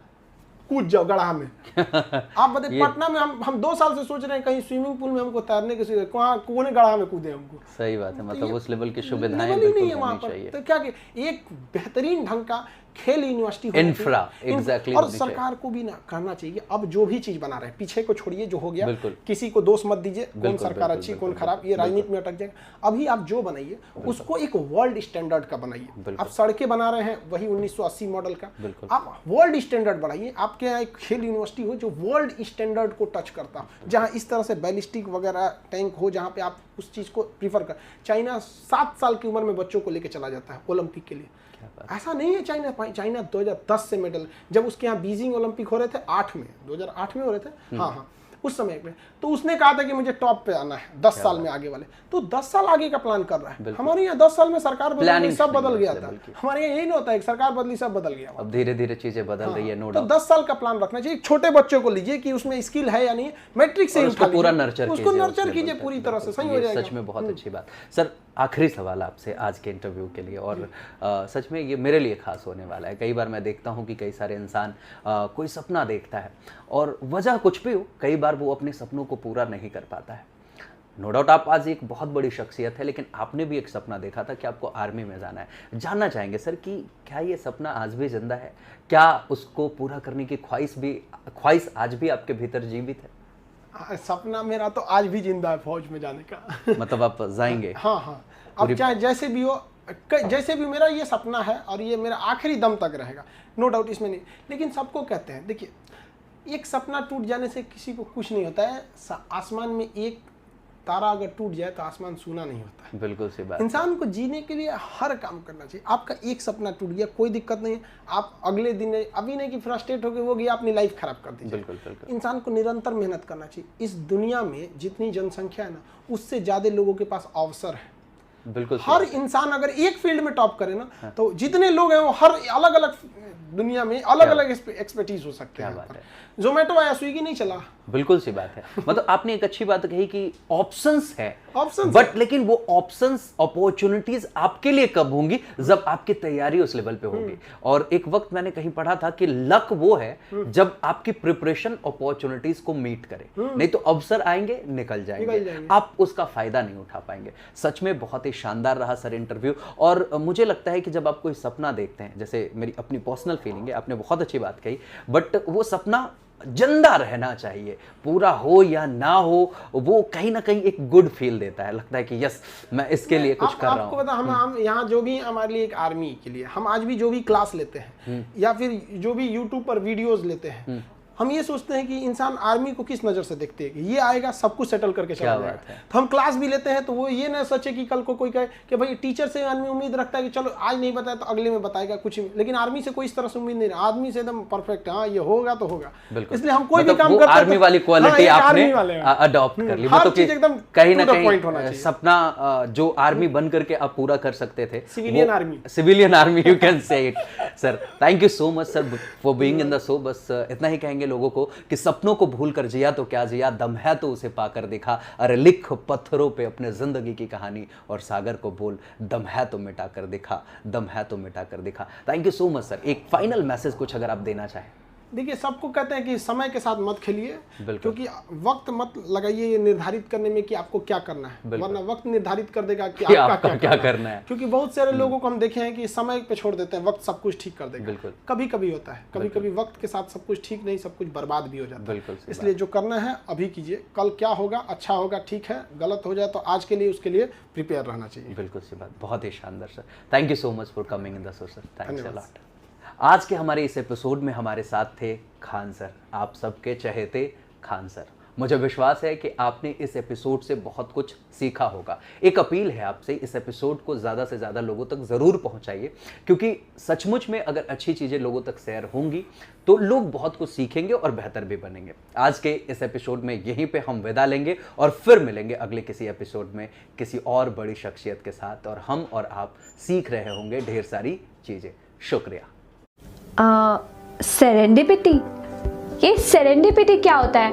कूद जाओ गढ़ा में। आप बताइए, पटना में हम 2 साल से सोच रहे हैं कहीं स्विमिंग पूल में हमको तैरने के, कौन गढ़ा में कूदे हमको। सही बात है, मतलब उस लेवल की सुविधाएं नहीं है वहाँ पर। तो क्या कि एक बेहतरीन ढंग का खेल यूनिवर्सिटी होनी इंफ्रा, चाहिए। exactly और होनी चाहिए। सरकार को भी ना करना चाहिए, अब जो भी चीज बना रहे हैं पीछे को छोड़िए, जो हो गया बिल्कुल। किसी को दोष मत दीजिए, कौन बिल्कुल, सरकार बिल्कुल, अच्छी बिल्कुल, कौन खराब, ये राजनीति में अटक जाएगा। अभी आप जो बनाइए उसको एक वर्ल्ड स्टैंडर्ड का बनाइए। बिल्कुल। आप सड़कें बना रहे हैं वही 1980 मॉडल का, बिल्कुल। आप वर्ल्ड स्टैंडर्ड बढ़ाइए। आपके यहाँ एक खेल यूनिवर्सिटी हो जो वर्ल्ड स्टैंडर्ड को टच करता हो, जहाँ इस तरह से बैलिस्टिक वगैरह टैंक हो, जहाँ पे आप उस चीज़ को प्रीफर कर। चाइना 7 साल की उम्र में बच्चों को लेकर चला जाता है ओलंपिक के लिए, ऐसा नहीं है। चाइना 2010 से मेडल, जब उसके यहाँ बीजिंग ओलंपिक हो रहे थे 2008 में हो रहे थे, हाँ उस समय में, तो उसने कहा था कि मुझे टॉप पे आना है 10 साल में आगे वाले, तो 10 साल आगे का प्लान कर रहा है। हमारे यहाँ 10 साल में सरकार बदल गई, सब बदल गया था। हमारे यहाँ यही नहीं होता है, सरकार बदली सब बदल गया। अब धीरे धीरे चीजें बदल रही है, नो तो डाउट। 10 साल का प्लान रखना चाहिए। छोटे बच्चों को लीजिए कि उसमें स्किल है या नहीं, मैट्रिक से ही उठा पूरा लीजिए, नर्चर उसको नर्चर कीजिए पूरी तरह से, सही हो जाएगा। सच में बहुत अच्छी बात। सर आखिरी सवाल आपसे आज के इंटरव्यू के लिए, और सच में ये मेरे लिए खास होने वाला है। कई बार मैं देखता हूँ कि कई सारे इंसान कोई सपना देखता है और वजह कुछ भी हो, कई बार वो अपने सपनों को पूरा नहीं कर पाता है। नो डाउट आप आज एक बहुत बड़ी शख्सियत है, लेकिन आपने भी एक सपना देखा था कि आपको आर्मी में जाना है। जानना चाहेंगे सर कि क्या ये सपना आज भी जिंदा है? क्या उसको पूरा करने की ख्वाहिश आज भी आपके भीतर जीवित है? सपना मेरा तो आज भी जिंदा है फौज में जाने का। मतलब आप जाएंगे? हाँ, अब चाहे जैसे भी हो, जैसे भी मेरा ये सपना है और ये मेरा आखिरी दम तक रहेगा, नो डाउट इसमें नहीं। लेकिन सबको कहते हैं, देखिए एक सपना टूट जाने से किसी को कुछ नहीं होता है। आसमान में एक तारा अगर टूट जाए तो आसमान सूना नहीं होता है। बिल्कुल सी बात। इंसान को जीने के लिए हर काम करना चाहिए। आपका एक सपना टूट गया, कोई दिक्कत नहीं है, आप अगले दिन अभी नहीं कि फ्रस्ट्रेट हो गए वो गया, अपनी लाइफ खराब कर दीजिए। बिल्कुल बिल्कुल। इंसान को निरंतर मेहनत करना चाहिए। इस दुनिया में जितनी जनसंख्या है ना, उससे ज्यादा लोगों के पास अवसर है। बिल्कुल। हर इंसान अगर एक फील्ड में टॉप करे ना, तो जितने लोग हैं वो हर अलग अलग दुनिया में अलग अलग एक्सपर्टीज हो सकते हैं। जोमेटो आया, स्विगी नहीं चला। बिल्कुल सी बात है। मतलब आपने एक अच्छी बात कही कि ऑप्शंस है, बट लेकिन वो ऑप्शंस अपॉर्चुनिटीज आपके लिए कब होंगी? जब आपकी तैयारी उस लेवल पे होगी। और एक वक्त मैंने कहीं पढ़ा था कि लक वो है जब आपकी प्रिपरेशन अपॉर्चुनिटीज को मीट करे, नहीं तो अवसर आएंगे निकल जाएंगे, आप उसका फायदा नहीं उठा पाएंगे। सच में बहुत ही शानदार रहा सर इंटरव्यू। और मुझे लगता है कि जब आप कोई सपना देखते हैं, जैसे मेरी अपनी पर्सनल फीलिंग है, आपने बहुत अच्छी बात कही, बट वो सपना जिंदा रहना चाहिए। पूरा हो या ना हो, वो कहीं ना कहीं एक गुड फील देता है। लगता है कि यस मैं इसके लिए कुछ कर रहा हूँ। आपको पता, हम यहाँ जो भी हमारे लिए एक आर्मी के लिए हम आज भी जो भी क्लास लेते हैं या फिर जो भी यूट्यूब पर वीडियोस लेते हैं, हम ये सोचते हैं कि इंसान आर्मी को किस नज़र से देखते हैं कि ये आएगा सब कुछ सेटल करके चला जाएगा। तो हम क्लास भी लेते हैं तो वो ये ना सोचे कि कल को कोई कहे कि भाई टीचर से आदमी उम्मीद रखता है कि चलो आज नहीं बताया तो अगले में बताएगा कुछ, लेकिन आर्मी से कोई इस तरह से उम्मीद नहीं। आदमी से एकदम परफेक्ट, हाँ ये होगा तो होगा। इसलिए हम कोई भी काम करते हैं आर्मी वाली क्वालिटी आपने अडॉप्ट कर ली। मतलब कि कहीं ना कहीं सपना जो आर्मी बन करके आप पूरा कर सकते थे, civilian army you can say it. Sir thank you so much sir for being in the show. बस इतना ही कहेंगे लोगों को कि सपनों को भूल कर जिया तो क्या जिया, दम है तो उसे पाकर दिखा। अरे लिख पत्थरों पे अपने जिंदगी की कहानी और सागर को बोल, दम है तो मिटा कर दिखा, दम है तो मिटा कर दिखा। Thank you so much sir. एक फाइनल मैसेज कुछ अगर आप देना चाहें। देखिए सबको कहते हैं कि समय के साथ मत खेलिए, क्योंकि वक्त मत लगाइए ये निर्धारित करने में कि आपको क्या करना है, वरना वक्त निर्धारित कर देगा कि आपका क्या करना है। क्योंकि बहुत सारे लोगों को हम देखे हैं कि समय पे छोड़ देते हैं, वक्त सब कुछ ठीक कर देगा। कभी कभी होता है, कभी कभी वक्त के साथ सब कुछ ठीक नहीं, सब कुछ बर्बाद भी हो जाता है। इसलिए जो करना है अभी कीजिए, कल क्या होगा अच्छा होगा ठीक है, गलत हो जाए तो आज के लिए उसके लिए प्रिपेयर रहना चाहिए। बिल्कुल सी बात, बहुत ही शानदार sir. Thank you so much for coming in the show sir. Thanks a lot. आज के हमारे इस एपिसोड में हमारे साथ थे खान सर, आप सबके चहेते खान सर। मुझे विश्वास है कि आपने इस एपिसोड से बहुत कुछ सीखा होगा। एक अपील है आपसे, इस एपिसोड को ज़्यादा से ज़्यादा लोगों तक ज़रूर पहुंचाइए, क्योंकि सचमुच में अगर अच्छी चीज़ें लोगों तक शेयर होंगी तो लोग बहुत कुछ सीखेंगे और बेहतर भी बनेंगे। आज के इस एपिसोड में यहीं पे हम विदा लेंगे और फिर मिलेंगे अगले किसी एपिसोड में किसी और बड़ी शख्सियत के साथ, और हम और आप सीख रहे होंगे ढेर सारी चीज़ें। शुक्रिया। सेरेंडिपिटी, ये सेरेंडिपिटी क्या होता है?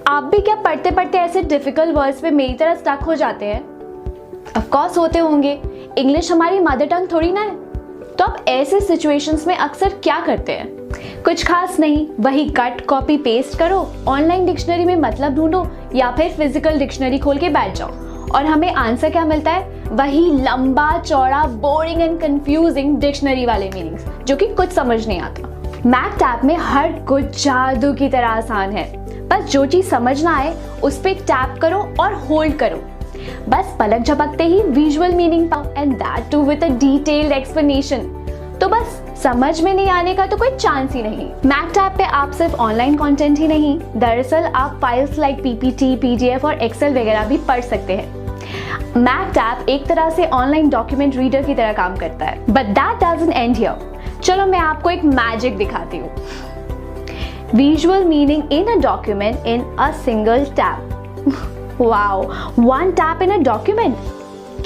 आप भी क्या पढ़ते पढ़ते ऐसे डिफिकल्ट वर्ड्स पे मेरी तरह स्टक हो जाते हैं? ऑफ कोर्स होते होंगे, इंग्लिश हमारी मदर टंग थोड़ी ना है। तो आप ऐसे सिचुएशंस में अक्सर क्या करते हैं? कुछ खास नहीं, वही कट कॉपी पेस्ट करो, ऑनलाइन डिक्शनरी में मतलब ढूंढो या फिर फिजिकल डिक्शनरी खोल के बैठ जाओ और हमें आंसर क्या मिलता है? वही लंबा चौड़ा बोरिंग एंड कंफ्यूजिंग डिक्शनरी वाले मीनिंग्स जो कि कुछ समझ नहीं आता। मैथ टैप में हर कुछ जादू की तरह आसान है, बस जो चीज समझ ना आए उस पर टैप करो और होल्ड करो, बस पलक झपकते ही विजुअल मीनिंग पाओ, and that too with a detailed explanation. तो बस समझ में नहीं आने का तो कोई चांस ही नहीं। मैथ टैप पे आप सिर्फ ऑनलाइन कंटेंट ही नहीं, दरअसल आप फाइल्स लाइक पीपीटी, पीडीएफ और एक्सेल वगैरह भी पढ़ सकते हैं। मैथ टैप एक तरह से ऑनलाइन डॉक्यूमेंट रीडर की तरह काम करता है, but that doesn't and here. चलो मैं आपको एक मैजिक दिखाती हूँ। Visual meaning in a document in a single tap. Wow, one tap in a document,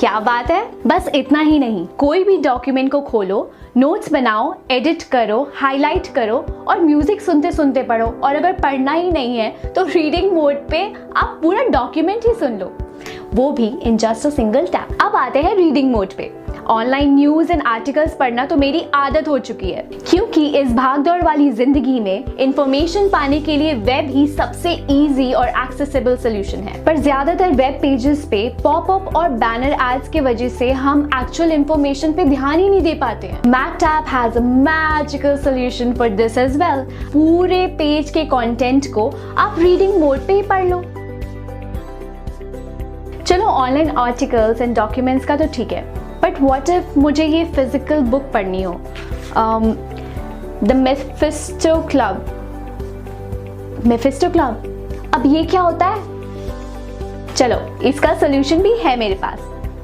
क्या बात है। बस इतना ही नहीं, कोई भी डॉक्यूमेंट को खोलो, नोट्स बनाओ, एडिट करो, हाईलाइट करो और म्यूजिक सुनते सुनते पढ़ो, और अगर पढ़ना ही नहीं है तो रीडिंग मोड पे आप पूरा डॉक्यूमेंट ही सुन लो, वो भी in just a single tap. अब आते हैं रीडिंग मोड पे। ऑनलाइन न्यूज एंड आर्टिकल्स पढ़ना तो मेरी आदत हो चुकी है, क्योंकि इस भागदौड़ वाली जिंदगी में इंफॉर्मेशन पाने के लिए वेब ही सबसे इजी और एक्सेसिबल सोल्यूशन है। पर ज्यादातर वेब पेजेस पे पॉपअप और बैनर एड्स की वजह से हम एक्चुअल इंफॉर्मेशन पे ध्यान ही नहीं दे पाते हैं। Math tap has a magical solution for this as well. पूरे पेज के कंटेंट को आप रीडिंग मोड पे ही पढ़ लो। चलो ऑनलाइन आर्टिकल्स एंड डॉक्यूमेंट्स का तो ठीक है, बट व्हाट इफ मुझे ये फिजिकल बुक पढ़नी हो? The Mephisto club. Mephisto club, अब ये क्या होता है? चलो इसका सोल्यूशन भी है मेरे पास।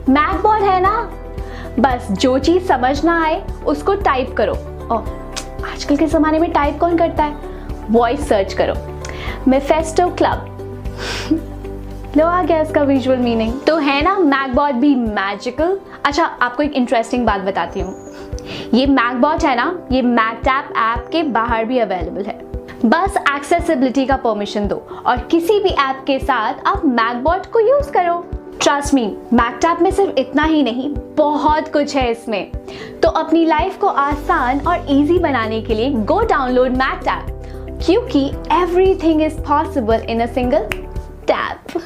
मैकबॉट है ना, बस जो चीज समझ ना आए उसको टाइप करो। आजकल के जमाने में टाइप कौन करता है? वॉइस सर्च करो, मेफिस्टो क्लब, लो आ गया इसका विजुअल मीनिंग। तो है ना मैकबॉट भी मैजिकल। अच्छा, आपको एक इंटरेस्टिंग बात बताती हूँ। ये मैकबॉट है ना, ये मैथ टैप ऐप के बाहर भी अवेलेबल है। बस एक्सेसिबिलिटी का परमिशन दो और किसी भी ऐप के साथ आप मैकबॉट को यूज करो। ट्रस्ट मी, मैथ टैप में सिर्फ इतना ही नहीं, बहुत कुछ है इसमें। तो अपनी लाइफ को आसान और इजी बनाने के लिए गो डाउनलोड मैथ टैप, क्योंकि everything is possible in a single tap.